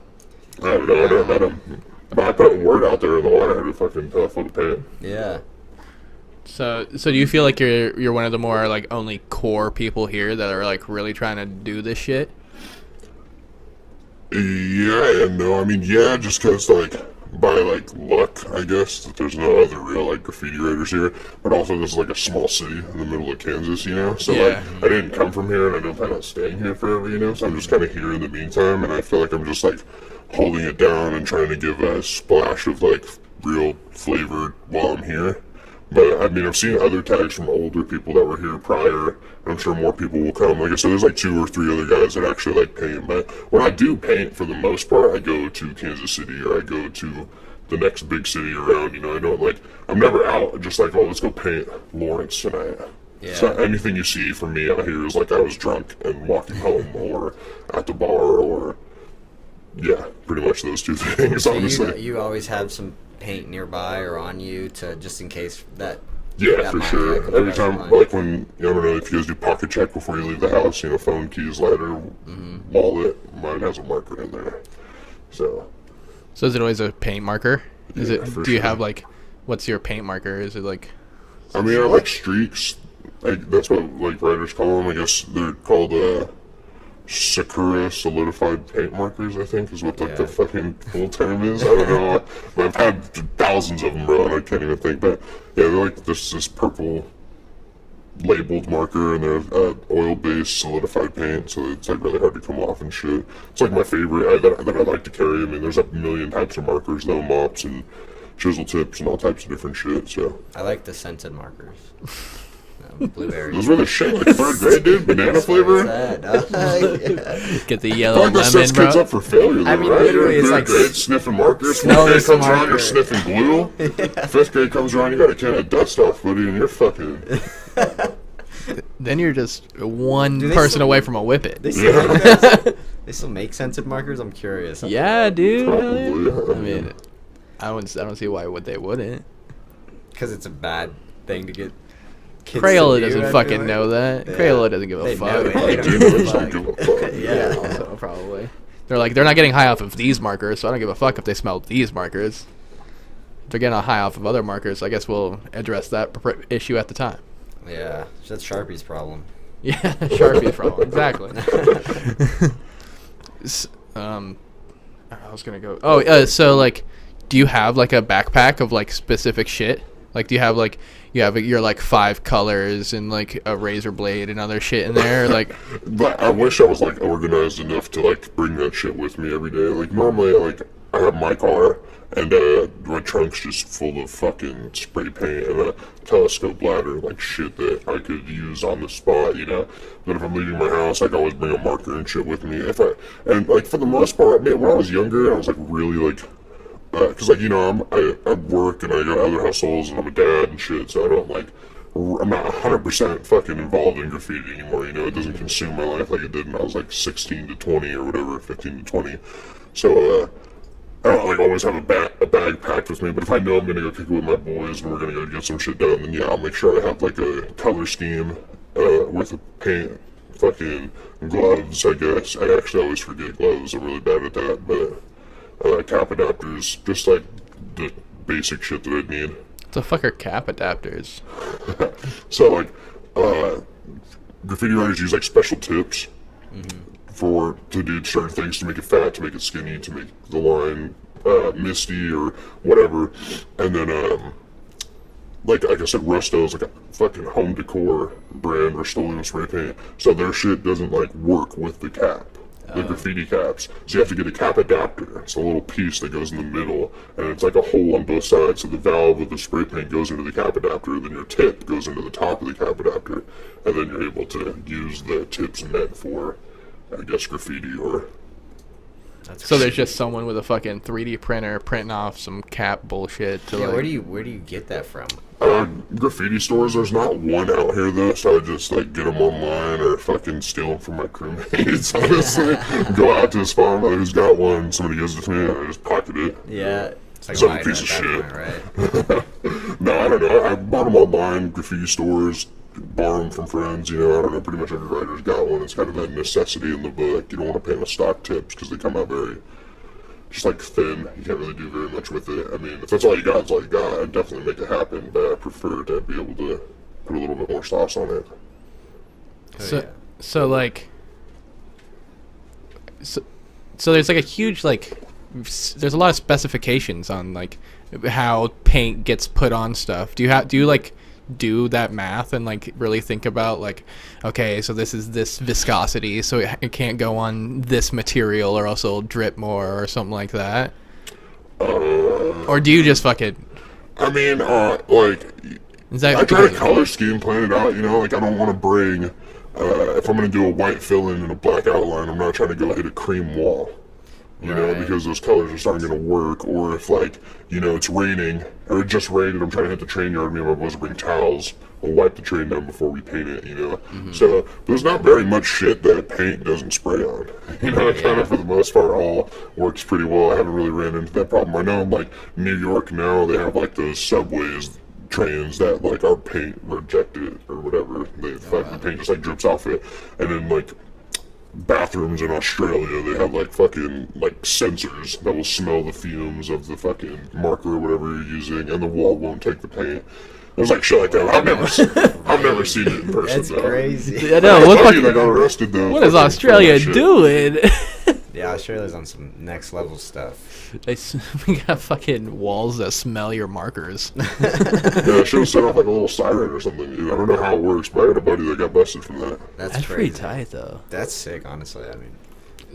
I don't know, I never met him. But I put a word out there in the water, I had to fucking tell to pay it. Yeah. So do you feel like you're one of the more like only core people here that are like really trying to do this shit? Yeah and no. I mean, yeah, just because, like, by, like, luck, I guess, that there's no other real, like, graffiti writers here. But also, this is, like, a small city in the middle of Kansas, So, Yeah. like, I didn't come from here, and I don't plan on staying here forever, So I'm just kind of here in the meantime, and I feel like I'm just, like, holding it down and trying to give a splash of, like, real flavor while I'm here. But, I mean, I've seen other tags from older people that were here prior, and I'm sure more people will come. Like I said, there's like 2 or 3 other guys that actually like paint. But when I do paint, for the most part, I go to Kansas City or I go to the next big city around, I don't like, I'm never out just like, oh, let's go paint Lawrence tonight. Yeah. So anything you see from me out here is like I was drunk and walking home or at the bar or, yeah, pretty much those 2 things, So honestly. you always have some paint nearby or on you to just in case that. Yeah, that for might sure. come Every across time, your mind. like when, I don't know if you guys do pocket check before you leave the house, phone, keys, lighter, wallet, mine has a marker in there. So, Is it always a paint marker? Is Yeah, it? for Do you sure. have like, what's your paint marker? Is it like? I mean, I like streaks. Like, that's what, like, writers call them. I guess they're called, Sakura solidified paint markers, I think, is what like the fucking full term is. I don't know. I've had thousands of them, bro, and I can't even think. But yeah, they're like this purple labeled marker, and they're oil-based solidified paint, so it's like really hard to come off and shit. It's like my favorite that I like to carry. I mean, there's a million types of markers, though, mops and chisel tips and all types of different shit. So I like the scented markers. Blueberry. those were the shit, like 3rd grade, dude. Banana flavor. Get the I yellow feel like that lemon, sets kids bro. up for failure, though, I mean, right? literally, it's 3rd like grade, sniffing markers. smell 4th grade this comes around, marker. you're sniffing glue. 5th grade comes around, you got a can of dust off, buddy, and you're fucking. Then you're just one Do they person still- away from a whippet. They still, make that? They still make scented markers? I'm curious. Yeah, dude. hell yeah. Probably. I mean, I don't see why they wouldn't. Because it's a bad thing to get kids Crayola to do, I doesn't feel fucking like. know that. Yeah. Crayola doesn't give a They fuck. know it. I They do don't know give a this, don't fuck. give a fuck. Yeah. Also, probably. They're like, they're not getting high off of these markers, so I don't give a fuck if they smell these markers. If they're getting high off of other markers, I guess we'll address that issue at the time. Yeah, that's Sharpie's problem. Yeah, Sharpie's problem. Exactly. I was gonna go. Oh, so like, do you have like a backpack of like specific shit? Like, do you have like your like 5 colors and like a razor blade and other shit in there? Like, But I wish I was like organized enough to like bring that shit with me every day. Like normally, like I have my car and my trunk's just full of fucking spray paint and a telescope ladder, like shit that I could use on the spot, But if I'm leaving my house, I can always bring a marker and shit with me. And like for the most part, man, when I was younger, I was like really like because like, you know, I work and I got other hustles and I'm a dad and shit, so I don't like, I'm not 100% fucking involved in graffiti anymore, you know, it doesn't consume my life like it did when I was like 16 to 20 or whatever, 15 to 20, so, I don't like always have a bag packed with me, but if I know I'm gonna go kick it with my boys and we're gonna go get some shit done, then yeah, I'll make sure I have like a color scheme, with a paint, fucking gloves, I guess. I actually always forget gloves, I'm really bad at that, but, cap adapters, just like the basic shit that I need. What the fuck are cap adapters? So like, graffiti writers use like special tips to do certain things, to make it fat, to make it skinny, to make the line misty or whatever. And then like I said, Rusto is like a fucking home decor brand, Rust-Oleum spray paint, so their shit doesn't like work with the cap, the graffiti caps, so you have to get a cap adapter. It's a little piece that goes in the middle, and it's like a hole on both sides, so the valve of the spray paint goes into the cap adapter, then your tip goes into the top of the cap adapter, and then you're able to use the tips meant for, I guess, graffiti or... So there's just someone with a fucking 3D printer printing off some cap bullshit to Yeah, like... where do you get that from? Graffiti stores, there's not one out here though, so I just like get them online or fucking steal them from my crewmates, honestly. Go out to the spot, who's got one, somebody gives it to me, and I just pocket it. Yeah. It's like Some mine piece at of that shit. point, right? No, I don't know. I bought them online, graffiti stores, borrow them from friends, you know, I don't know, pretty much every writer's got one. It's kind of that necessity in the book. You don't want to paint with stock tips because they come out very, just like thin. You can't really do very much with it. I mean, if that's all you got, it's all you got. I'd definitely make it happen, but I prefer to be able to put a little bit more sauce on it. So like... So there's like a huge like... There's a lot of specifications on like how paint gets put on stuff. Do you like do that math and like really think about like, okay, so this is this viscosity, so it can't go on this material or else it'll drip more or something like that? Or do you just fucking... I mean, like, Is that I try to color scheme plan it out, you know, like I don't want to bring, if I'm going to do a white fill-in and a black outline, I'm not trying to go hit a cream wall. You know, because those colors just aren't going to work. Or if, like, you know, it's raining, or it just rained and I'm trying to hit the train yard, me and my boys bring towels, we'll wipe the train down before we paint it, you know. So there's not very much shit that paint doesn't spray on. You know, it kind of, for the most part, all works pretty well. I haven't really ran into that problem. I know, like, New York now, they have, like, those subways, trains that, like, are paint rejected or whatever. They fucking paint just, like, drips off it. And then, like, bathrooms in Australia, they have like fucking like sensors that will smell the fumes of the fucking marker or whatever you're using, and the wall won't take the paint. There's like shit like that. I've never seen it in person. That's though. crazy. I know. What, Buddy that got arrested though. what is fucking Australia for that shit. doing? Yeah, Australia's on some next level stuff. We got fucking walls that smell your markers. Yeah, I should have set off like a little siren or something. Dude. I don't know how it works, but I had a buddy that got busted from that. That's pretty crazy. tight though. That's sick, honestly. I mean,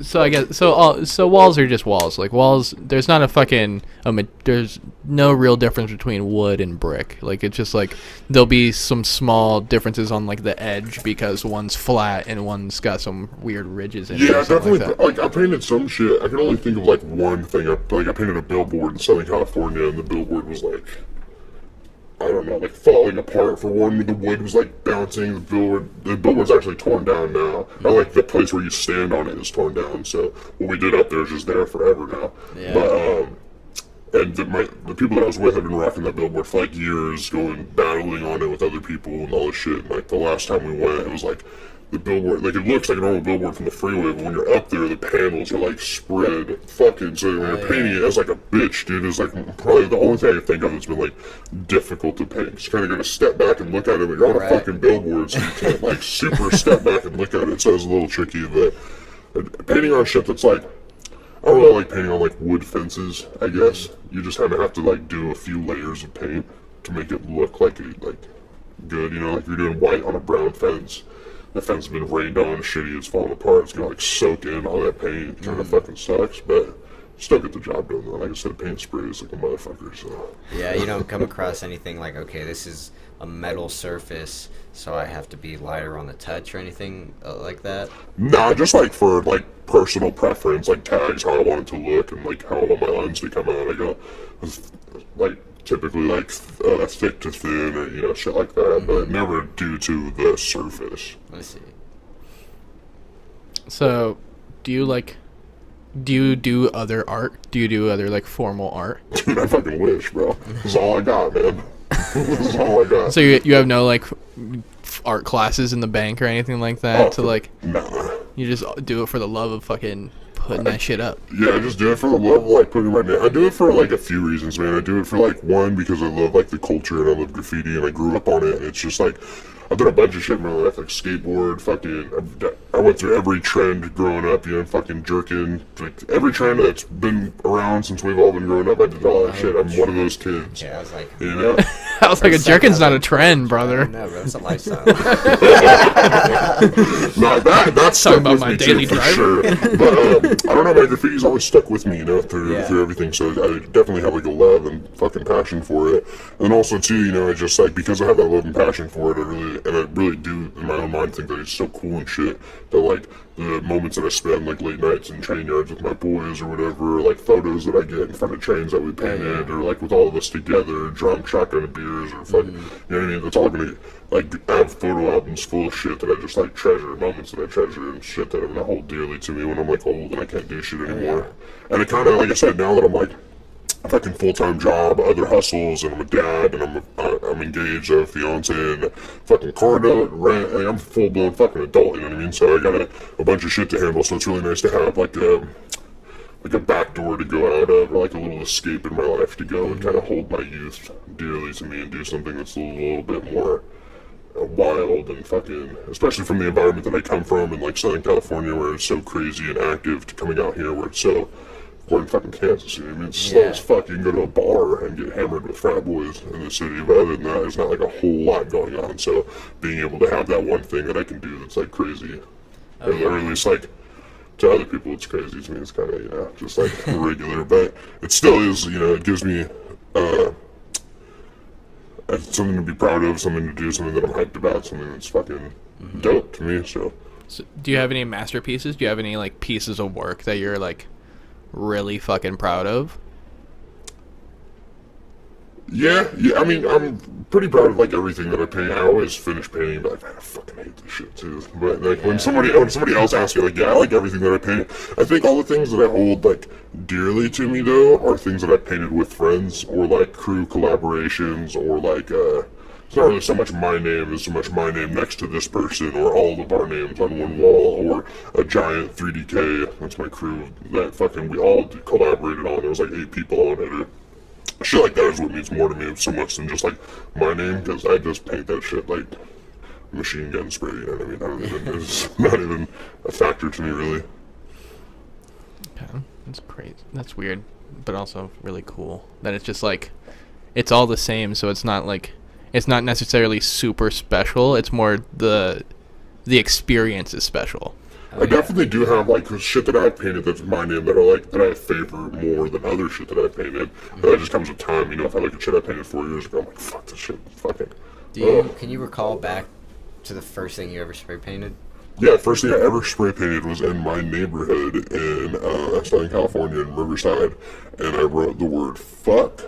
So I guess so walls are just walls. Like walls, there's not a fucking there's no real difference between wood and brick. Like it's just like there'll be some small differences on like the edge because one's flat and one's got some weird ridges in it. Yeah, or something definitely. like that. Like I painted some shit. I can only think of like one thing. I painted a billboard in Southern California, and the billboard was like, I don't know, like falling apart for one. The wood was like bouncing. The billboard's actually torn down now. I like the place where you stand on it is torn down. So what we did up there is just there forever now. Yeah. But and the people that I was with have been rocking that billboard for like years, going battling on it with other people and all this shit. And like the last time we went, it was like the billboard, like it looks like a normal billboard from the freeway, but when you're up there, the panels are like spread fucking, so when you're painting it as like a bitch, dude, it's like probably the only thing I can think of that's been like difficult to paint. Just kind of gotta step back and look at it, but you're on a fucking billboard, so you can't like super step back and look at it, so it's a little tricky, but painting on shit that's like, I don't really like painting on like wood fences, I guess. You just kind of have to like do a few layers of paint to make it look like good, you know, like you're doing white on a brown fence. The fence has been rained on, shitty, it's falling apart, it's gonna like soak in all that paint, it kind of fucking sucks, but still get the job done, though. Like I said, paint sprays like a motherfucker, so. Yeah, you don't come across anything like, okay, this is a metal surface, so I have to be lighter on the touch or anything like that? Nah, just like for like personal preference, like tags, how I want it to look, and like how I want my lines to come out. I go, like typically like thick to thin, or you know, shit like that, but never due to the surface. I see. So, do you do other art? Do you do other like formal art? Dude, I fucking wish, bro. This is all I got, man. This is all I got. So you have no like art classes in the bank or anything like that to like. Nah. You just do it for the love of fucking putting that shit up. Yeah, I just do it for the love of like putting my name. I do it for like a few reasons, man. I do it for like one because I love like the culture and I love graffiti and I grew up on it. And it's just like I've done a bunch of shit in my life, like skateboard, fucking. I went through every trend growing up, you know, fucking jerking, like every trend that's been around since we've all been growing up. I did all that shit. I'm one of those kids. Yeah, I was like, You know. I was like, a jerkin's not a trend, brother. no, bro, it's a lifestyle. No, that's Talking stuck about with my me daily too, for driver. sure. But I don't know, my graffiti's always stuck with me, you know, through Yeah. everything. So I definitely have like a love and fucking passion for it. And also too, you know, I just like because I have that love and passion for it, I really do in my own mind think that it's so cool and shit. That like the moments that I spend like late nights in train yards with my boys or whatever, or, like photos that I get in front of trains that we painted, or like with all of us together, drunk, shotgun of beers, or fucking, you know what I mean? That's all gonna like have photo albums full of shit that I just like treasure, moments that I treasure, and shit that I'm gonna hold dearly to me when I'm like old and I can't do shit anymore. And it kind of, like I said, now that I'm like a fucking full-time job, other hustles, and I'm a dad, and I'm engaged, I have a fiance, and fucking car note, rent, like I'm a full-blown fucking adult, you know what I mean? So I got a bunch of shit to handle, so it's really nice to have like a back door to go out of, or like a little escape in my life to go and kind of hold my youth dearly to me and do something that's a little bit more wild and fucking, especially from the environment that I come from in like Southern California where it's so crazy and active, to coming out here where it's so, we're in fucking Kansas, you know what I mean? It's slow as fuck. You can go to a bar and get hammered with frat boys in the city, but other than that, there's not like a whole lot going on. So being able to have that one thing that I can do that's like crazy, or at least like to other people it's crazy, to me it's kind of, you know, just like regular, but it still is, you know, it gives me something to be proud of, something to do, something that I'm hyped about, something that's fucking dope to me. So Do you have any masterpieces? Do you have any like pieces of work that you're like really fucking proud of? yeah, I mean, I'm pretty proud of like everything that I paint. I always finish painting, but like, man, I fucking hate this shit too. But like when somebody else asks me, like, yeah, I like everything that I paint. I think all the things that I hold like dearly to me though are things that I painted with friends, or like crew collaborations, or like it's not really so much my name as so much my name next to this person, or all of our names on one wall, or a giant 3DK. That's my crew that fucking we all collaborated on. There was like 8 people on it. Or shit like that is what means more to me so much than just like my name, because I just paint that shit like machine gun spray, you know what I mean? I don't even, it's not even a factor to me really. Okay, that's crazy. That's weird, but also really cool that it's just like it's all the same. So it's not like it's not necessarily super special. It's more the experience is special. I definitely do have like shit that I've painted that's my name that I favor more than other shit that I've painted. And that just comes with time, you know. If I look at shit I painted 4 years ago, I'm like, fuck this shit, fucking. Can you recall back to the first thing you ever spray painted? Yeah, first thing I ever spray painted was in my neighborhood in Southern California in Riverside, and I wrote the word fuck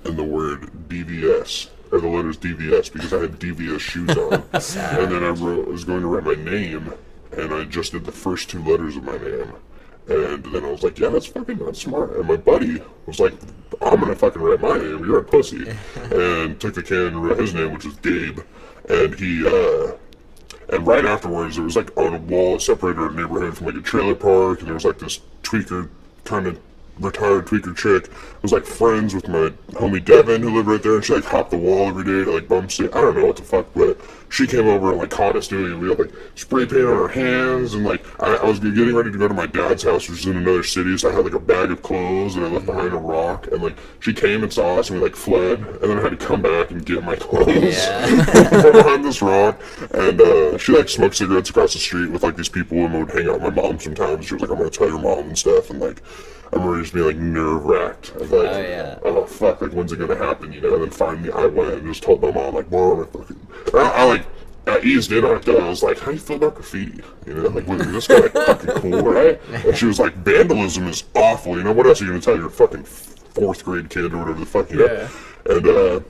and the word DVS, or the letters DVS, because I had DVS shoes on. And then I was going to write my name, and I just did the first 2 letters of my name. And then I was like, yeah, that's smart. And my buddy was like, I'm gonna fucking write my name, you're a pussy. And took the can and wrote his name, which was Gabe. And he, and right afterwards, there was like on a wall, separated our neighborhood from like a trailer park, and there was like this tweaker, kind of retired tweaker chick, was like friends with my homie Devin, who lived right there, and she like hopped the wall every day to like bump stick. I don't know what the fuck, but she came over and like caught us doing it. We had like spray paint on our hands, and like I was getting ready to go to my dad's house, which is in another city, so I had like a bag of clothes, and I left behind a rock, and like she came and saw us, and we like fled, and then I had to come back and get my clothes from behind this rock. And she like smoked cigarettes across the street with like these people, and would hang out with my mom sometimes. She was like, I'm gonna tell your mom and stuff, and like I remember just being like nerve wracked. I was like, Oh, yeah. oh fuck, like when's it gonna happen, you know? And then finally I went and just told my mom, like, Mom, I like, I eased in on it though. I was like, how you feel about graffiti? You know, like, this guy like fucking cool, right? And she was like, vandalism is awful, you know? What else are you gonna tell your fucking 4th grade kid or whatever the fuck, you know? And,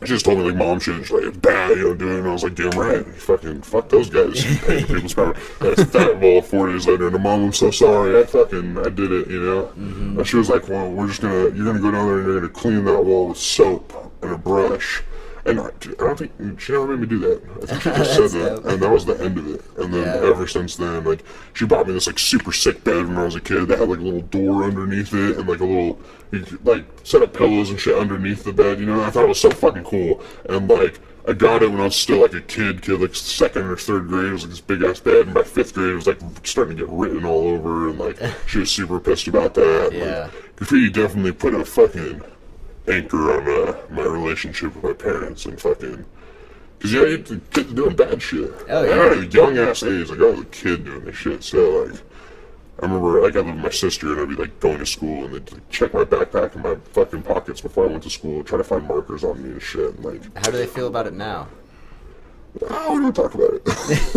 she just told me, like, mom shit, she's like, it's bad, you know, doing it, and I was like, damn right, fucking, fuck those guys, paying people's power. That's that ball 4 days later, and the mom, I'm so sorry, I did it, you know? And she was like, well, you're gonna go down there and you're gonna clean that wall with soap and a brush. And I don't think, she never made me do that. I think she just said that, and that was the end of it. And then ever since then, like, she bought me this, like, super sick bed when I was a kid that had, like, a little door underneath it, and, like, a little, you could, like, set up pillows and shit underneath the bed, you know? I thought it was so fucking cool. And, like, I got it when I was still, like, a kid, like, 2nd or 3rd grade. It was, like, this big-ass bed, and by 5th grade, it was, like, starting to get written all over, and, like, she was super pissed about that. Yeah. Like, graffiti definitely put a fucking anchor on my relationship with my parents and fucking, cause yeah, the kids doing bad shit. Oh yeah. And I had a young ass age, like I was a kid doing this shit. So like, I remember like I lived with my sister and I'd be like going to school and they'd like, check my backpack and my fucking pockets before I went to school, try to find markers on me and shit. And, like, How do they feel about it now? oh, we don't talk about it.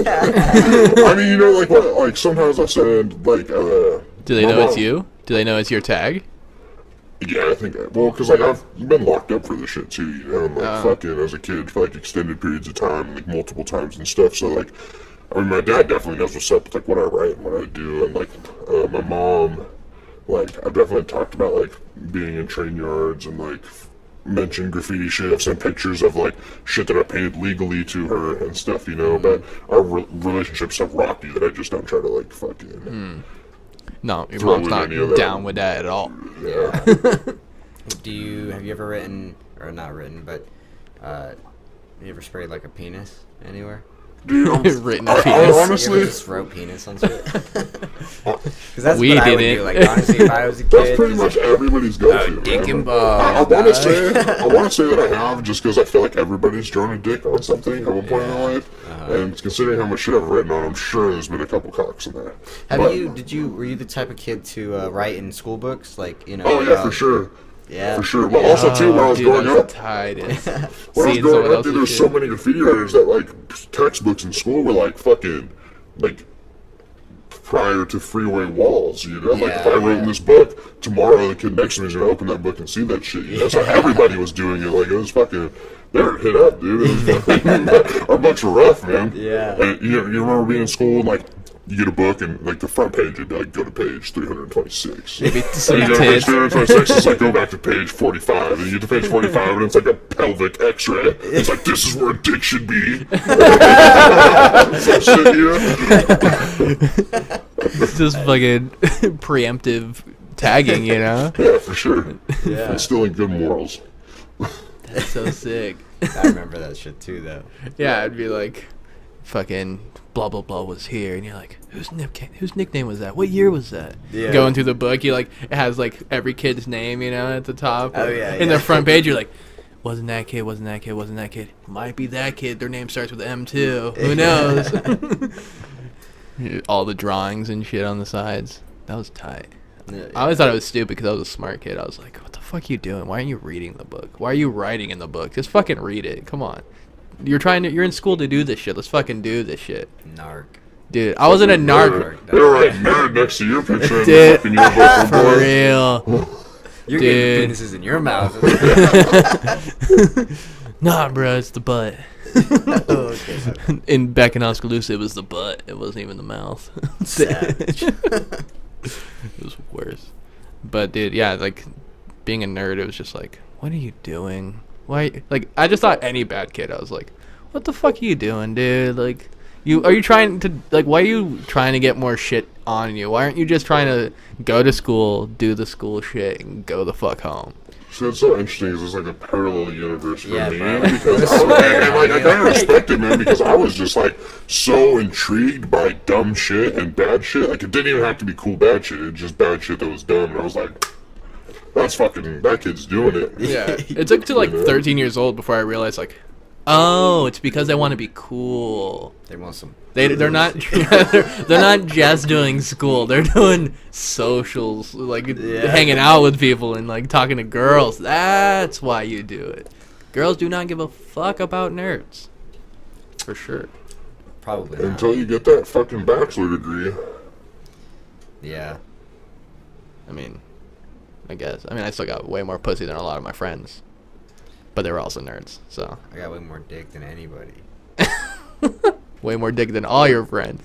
I mean, you know, like what, like sometimes I said like, Do they know it's you? Do they know it's your tag? yeah, I think, well, because, like, I've been locked up for this shit, too, you know, and, like, fucking, as a kid, for, like, extended periods of time, like, multiple times and stuff, so, like, I mean, my dad definitely knows what's up with, like, what I write and what I do, and, like, my mom, like, I've definitely talked about, like, being in train yards and, like, mentioned graffiti shit. I've sent pictures of, like, shit that I painted legally to her and stuff, you know, but our relationship's so rocky that I just don't try to, like, fucking... No, your Throw mom's in not any of that. down with that at all. Yeah. Have you ever written, or not written, but, you ever sprayed like a penis anywhere? Dude, Written I penis. You ever honestly, just wrote penis on shit? Because that's We what I would didn't. do. Like, honestly, if I was a kid, that's pretty much everybody's go-to. dick man. and balls. I want dog. to say, that I have, just because I feel like everybody's drawn a dick on something at one point in their life, and considering how much shit I've written on, I'm sure there's been a couple cocks in there. But- were you the type of kid to write in school books? Like, you know. Oh yeah, for sure. Yeah. For sure. Well, also too, when I was growing up, when I was growing up, dude, there was so many graffiti writers that like textbooks in school were like fucking like prior to freeway walls, you know? Like if I wrote in this book, tomorrow the kid next to me is gonna open that book and see that shit. You know? So everybody was doing it. Like it was fucking. They were hit up, dude. It was fucking, our books were rough, man. Yeah. And you remember being in school and like. You get a book and like the front page would be like go to page 326. Maybe And some you go to page tits. 326, it's like go back to page 45, and you get to page 45, and it's like a pelvic X-ray. It's like this is where a dick should be. Some shit, you know? Just fucking preemptive tagging, you know? Yeah, for sure. Yeah. Instilling good morals. That's so sick. I remember that shit too, though. Yeah, it'd be like, fucking blah blah blah was here, and you're like, whose nickname was that? What year was that? Yeah. Going through the book, you like it has like every kid's name, you know, at the top. Oh, yeah, In yeah. the front page, you're like, wasn't that kid? Wasn't that kid? Wasn't that kid? Might be that kid. Their name starts with M too. Who knows? All the drawings and shit on the sides. That was tight. Yeah, I always thought it was stupid because I was a smart kid. I was like, what the fuck are you doing? Why aren't you reading the book? Why are you writing in the book? Just fucking read it. Come on. You're in school to do this shit. Let's fucking do this shit. Narc. Dude, I wasn't a narc. They were like nerd next to your picture in the Dude, fucking yearbook, for boy. real. You're Dude. getting penises in your mouth. Nah, bro, it's the butt. Oh, okay. In back in Oskaloosa, it was the butt. It wasn't even the mouth. Savage. It was worse. But dude, yeah, like being a nerd, it was just like, what are you doing? Why? Like, I just thought any bad kid. I was like, what the fuck are you doing, dude? Like, are you trying to why are you trying to get more shit on you? Why aren't you just trying to go to school, do the school shit, and go the fuck home? So it's so interesting because it's like a parallel universe for Yeah, me, bro. man. Because and like I kind of respect it, man, because I was just like so intrigued by dumb shit and bad shit. Like it didn't even have to be cool bad shit; it's just bad shit that was dumb. And I was like, "That's fucking that kid's doing it." Yeah, it took to like 13 years old before I realized like, Oh, it's because they want to be cool. They want some. They're not they're not just doing school. They're doing socials, like hanging out with people and like talking to girls. That's why you do it. Girls do not give a fuck about nerds. For sure. Probably not. Until you get that fucking bachelor degree. Yeah. I mean, I guess. I mean, I still got way more pussy than a lot of my friends. But they were also nerds, so. I got way more dick than anybody. Way more dick than all your friends.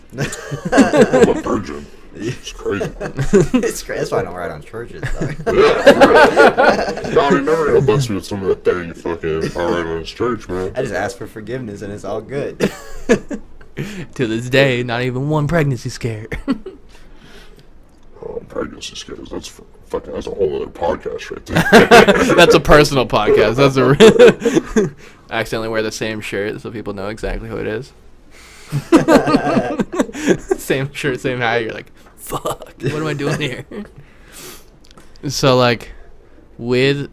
I'm a virgin. It's crazy. It's crazy. That's why I don't ride on churches, though. God, he never gonna bless me with some of that dang fucking alright on his church, man. I just ask for forgiveness and it's all good. To this day, not even one pregnancy scare. Oh, pregnancy scares. That's that's a whole other podcast right there. That's a personal podcast. That's a I accidentally wear the same shirt so people know exactly who it is. Same shirt, same hat. You're like, fuck, what am I doing here? So like, with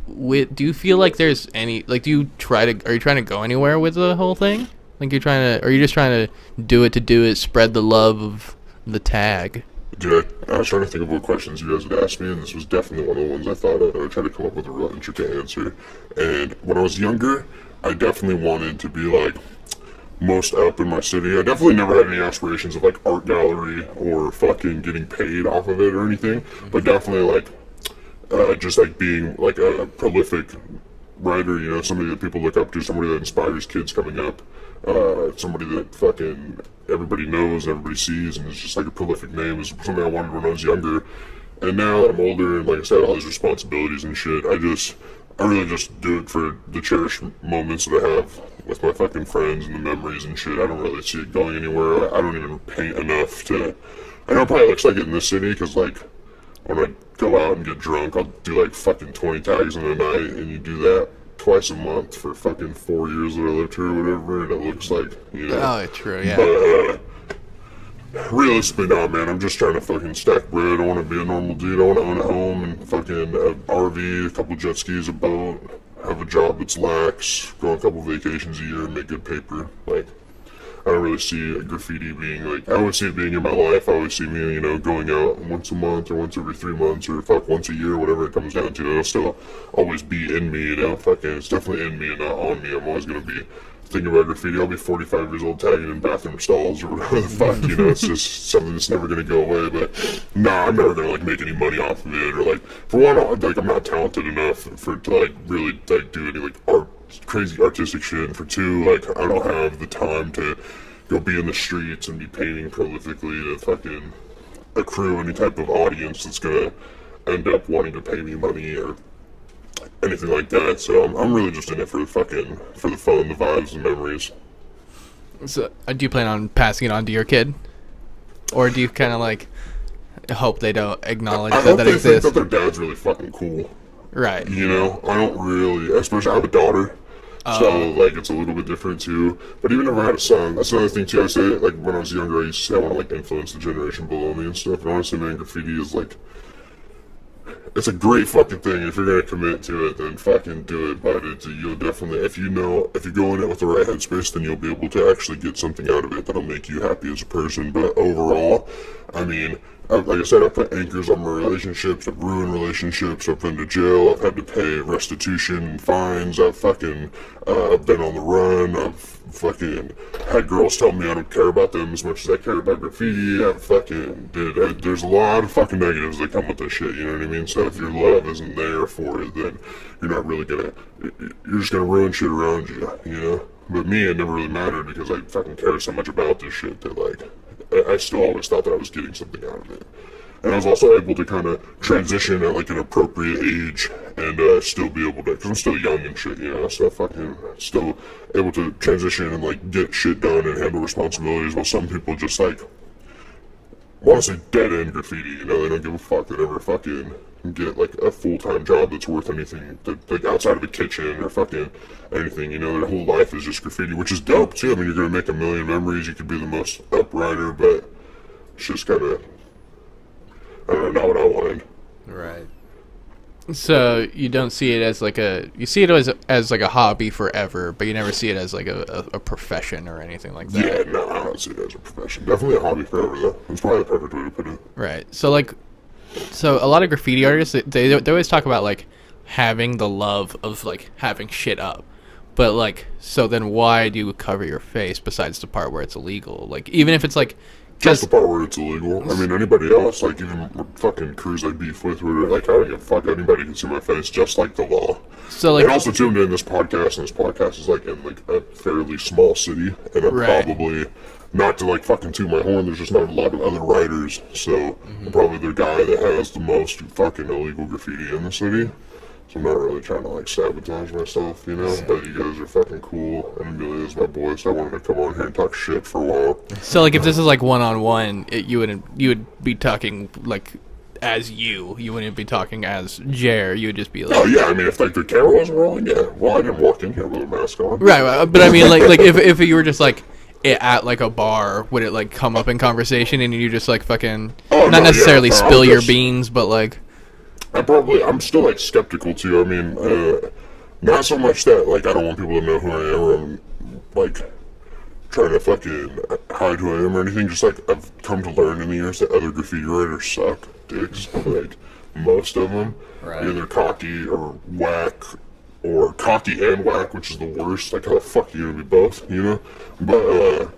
do you feel like there's any like are you trying to go anywhere with the whole thing? Like or are you just trying to do it, spread the love of the tag? Dude, I was trying to think of what questions you guys would ask me, and this was definitely one of the ones I thought of. I tried to come up with a real intricate answer. And when I was younger, I definitely wanted to be like most up in my city. I definitely never had any aspirations of like art gallery or fucking getting paid off of it or anything, but definitely like just like being like a prolific writer, you know, somebody that people look up to, somebody that inspires kids coming up, somebody that fucking everybody knows, everybody sees, and it's just like a prolific name is something I wanted when I was younger. And now that I'm older and like I said, all these responsibilities and shit, I really just do it for the cherished moments that I have with my fucking friends and the memories and shit. I don't really see it going anywhere. I don't even paint enough to. I know it probably looks like it in this city because like when I go out and get drunk, I'll do like fucking 20 tags in a night, and you do that twice a month for fucking 4 years that I lived here or whatever, and it looks like, you know. Oh, true, yeah. But realistically, nah, man, I'm just trying to fucking stack bread. I want to be a normal dude. I want to own a home and fucking an RV, a couple jet skis, a boat, have a job that's lax, go on a couple vacations a year, and make good paper. Like, I don't really see graffiti being like, I don't see it being in my life. I always see me, you know, going out once a month or once every 3 months or fuck once a year, whatever it comes down to. It'll still always be in me, you know, fucking, it's definitely in me and not on me. I'm always going to be thinking about graffiti. I'll be 45 years old tagging in bathroom stalls or whatever the fuck, you know, it's just something that's never going to go away. But nah, I'm never going to like make any money off of it, or like, for one, like, I'm not talented enough to like really like do any like crazy artistic shit, and for two, like, I don't have the time to go be in the streets and be painting prolifically to fucking accrue any type of audience that's gonna end up wanting to pay me money or anything like that. So I'm really just in it for the fun, the vibes, and memories. So do you plan on passing it on to your kid, or do you kind of like hope they don't acknowledge that exists? I think that their dad's really fucking cool. Right. You know, I don't really, especially I have a daughter, so like it's a little bit different too. But even if I had a son, that's another thing too. I say, like, when I was younger, I used to say I want to like influence the generation below me and stuff. And honestly, man, graffiti is like, it's a great fucking thing. If you're gonna commit to it, then fucking do it. But you'll definitely, if you go in it with the right headspace, then you'll be able to actually get something out of it that'll make you happy as a person. But overall, I mean, like I said, I've put anchors on my relationships, I've ruined relationships, I've been to jail, I've had to pay restitution, fines, I've been on the run, I've fucking had girls tell me I don't care about them as much as I care about graffiti. There's a lot of fucking negatives that come with this shit, you know what I mean? So if your love isn't there for it, then you're not really you're just gonna ruin shit around you, you know? But me, it never really mattered because I fucking cared so much about this shit that, like, I still always thought that I was getting something out of it. And I was also able to kind of transition at like an appropriate age and still be able to, because I'm still young and shit, you know, so fucking still able to transition and like get shit done and handle responsibilities, while some people just like want to say dead end graffiti, you know, they don't give a fuck, they never fucking get like a full-time job that's worth anything, like outside of a kitchen or fucking anything, you know. Their whole life is just graffiti, which is dope too. I mean, you're gonna make a million memories, you could be the most uprighter, but it's just kind of, I don't know, not what I wanted. Right. So you don't see it as like you see it as like a hobby forever, but you never see it as like a profession or anything like that. Yeah, no, I don't see it as a profession. Definitely a hobby forever, though. It's probably the perfect way to put it. Right. So a lot of graffiti artists, they always talk about like having the love of like having shit up. But like, so then why do you cover your face besides the part where it's illegal? Like, even if it's like, Just the part where it's illegal. I mean, anybody else, like even fucking crews I beef with, where like, I don't give a fuck, anybody can see my face, just like the law. so like, And also tuned in this podcast, and this podcast is like in like a fairly small city, and I'm Right. probably, not to like fucking toot my horn, there's just not a lot of other writers, so I'm probably the guy that has the most fucking illegal graffiti in the city. So I'm not really trying to like sabotage myself, you know, but you guys are fucking cool, and Amelia's my boy, so I wanted to come on here and talk shit for a while. so like, if this is like one-on-one, you would be talking like as you wouldn't be talking as Jaer. You would just be Oh like, yeah, I mean, if like the camera wasn't rolling, yeah. Well, I didn't walk in here with a mask on. right. But I mean, like if you were just like at like a bar, would it like come up in conversation and you just like fucking Oh, not no, necessarily yeah, spill your just- beans, but like. I'm still like skeptical too. I mean, not so much that like I don't want people to know who I am, or I'm like trying to fucking hide who I am or anything. Just like I've come to learn in the years that other graffiti writers suck dicks. Like most of them, Right. either cocky or whack, or cocky and whack, which is the worst. Like how the fuck are you gonna be both? You know, but.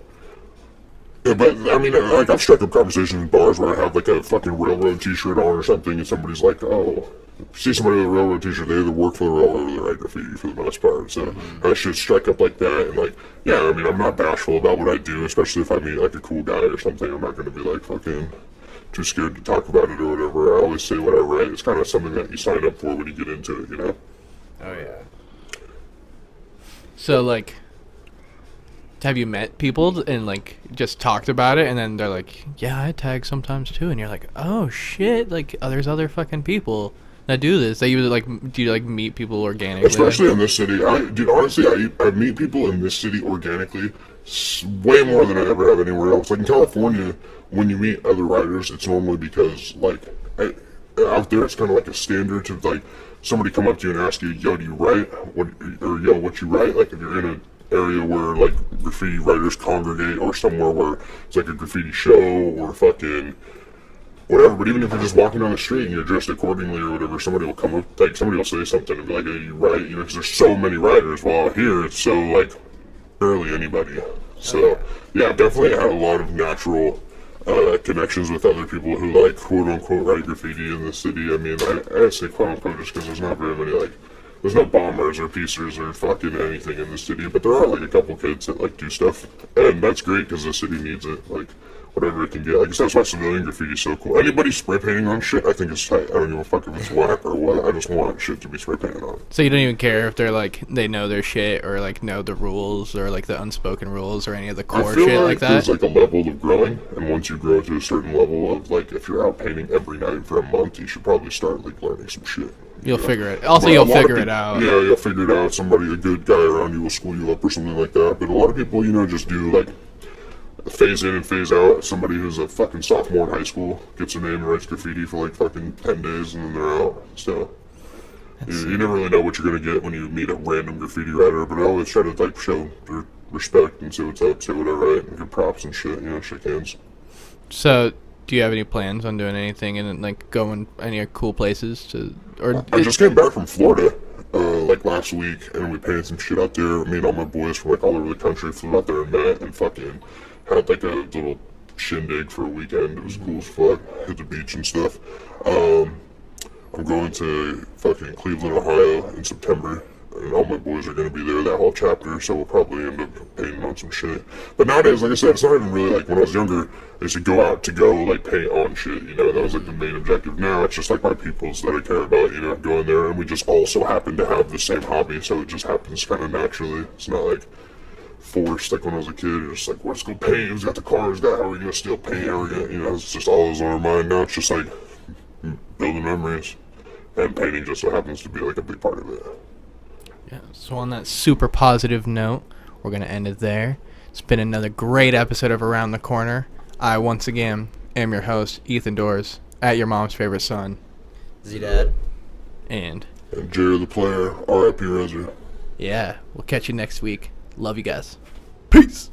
Yeah, but I mean, like I've struck up conversations in bars where I have like a fucking railroad T-shirt on or something, and somebody's like, "Oh, see somebody with a railroad T-shirt, they either work for the railroad or they write graffiti for the most part." So I should strike up like that, and like, yeah, I mean, I'm not bashful about what I do, especially if I meet like a cool guy or something. I'm not gonna be like fucking too scared to talk about it or whatever. I always say what I write. It's kind of something that you sign up for when you get into it, you know. Oh yeah. So like, have you met people and like just talked about it, and then they're like, "Yeah, I tag sometimes too," and you're like, "Oh shit!" Like, there's other fucking people that do this. That you like, do you like meet people organically? Especially in this city. Dude, honestly, I meet people in this city organically way more than I ever have anywhere else. Like in California, when you meet other writers, it's normally because, like, out there, it's kind of like a standard to, like, somebody come up to you and ask you, "Yo, do you write?" Or, "Yo, what you write?" Like, if you're in an area where, like, graffiti writers congregate, or somewhere where it's, like, a graffiti show, or fucking whatever. But even if you're just walking down the street and you're dressed accordingly or whatever, somebody will come up, like, somebody will say something and be like, "Hey, you write?" You know, because there's so many writers, while out here it's so, like, barely anybody. So, yeah, definitely had a lot of natural connections with other people who, like, quote-unquote write graffiti in the city. I mean, I say quote-unquote just because there's not very many, like, there's no bombers or piecers or fucking anything in the city, but there are, like, a couple kids that, like, do stuff, and that's great because the city needs it, like, whatever it can get. Like I said, that's why civilian graffiti is so cool. Anybody spray painting on shit, I think it's tight. I don't give a fuck if it's whack or what, I just want shit to be spray painted on. So you don't even care if they're like they know their shit or like know the rules or like the unspoken rules or any of the core I feel shit like like that. there's like a level of growing, and once you grow to a certain level of, like, if you're out painting every night for a month, you should probably start, like, learning some shit. You'll figure it. Also, But you'll a lot of figure it people- out. Yeah, you'll figure it out. Somebody, a good guy around you will school you up or something like that. But a lot of people, you know, just do, like, phase in and phase out. Somebody who's a fucking sophomore in high school gets a name and writes graffiti for, like, fucking 10 days, and then they're out. So you never really know what you're gonna get when you meet a random graffiti writer. But I always try to, like, show their respect and say what's up, say what I write, and give props and shit. You know, shake hands. So, do you have any plans on doing anything and like going any cool places to? Or I just came back from Florida, like last week, and we painted some shit out there. Me and all my boys from, like, all over the country flew out there and met and fucking had, like, a little shindig for a weekend. It was cool as fuck. Hit the beach and stuff. I'm going to fucking Cleveland, Ohio in September, and all my boys are going to be there that whole chapter, so we'll probably end up painting on some shit. But nowadays, like I said, it's not even really like when I was younger, I used to go out to like, paint on shit, you know, that was like the main objective. Now it's just like my peoples that I care about, you know, going there, and we just also happen to have the same hobby, so it just happens kind of naturally. It's not like forced, like when I was a kid, it's just like, let's go paint, who's got the car, who's got, how are we going to steal paint, how are we gonna, you know, it's just all on our mind. Now it's just like building memories, and painting just so happens to be like a big part of it. Yeah, so on that super positive note, we're going to end it there. It's been another great episode of Around the Corner. I, once again, am your host, Ethan Doors, at your mom's favorite son. Z-Dad. And Jared the player, R.I.P. Rezer. yeah, we'll catch you next week. Love you guys. Peace.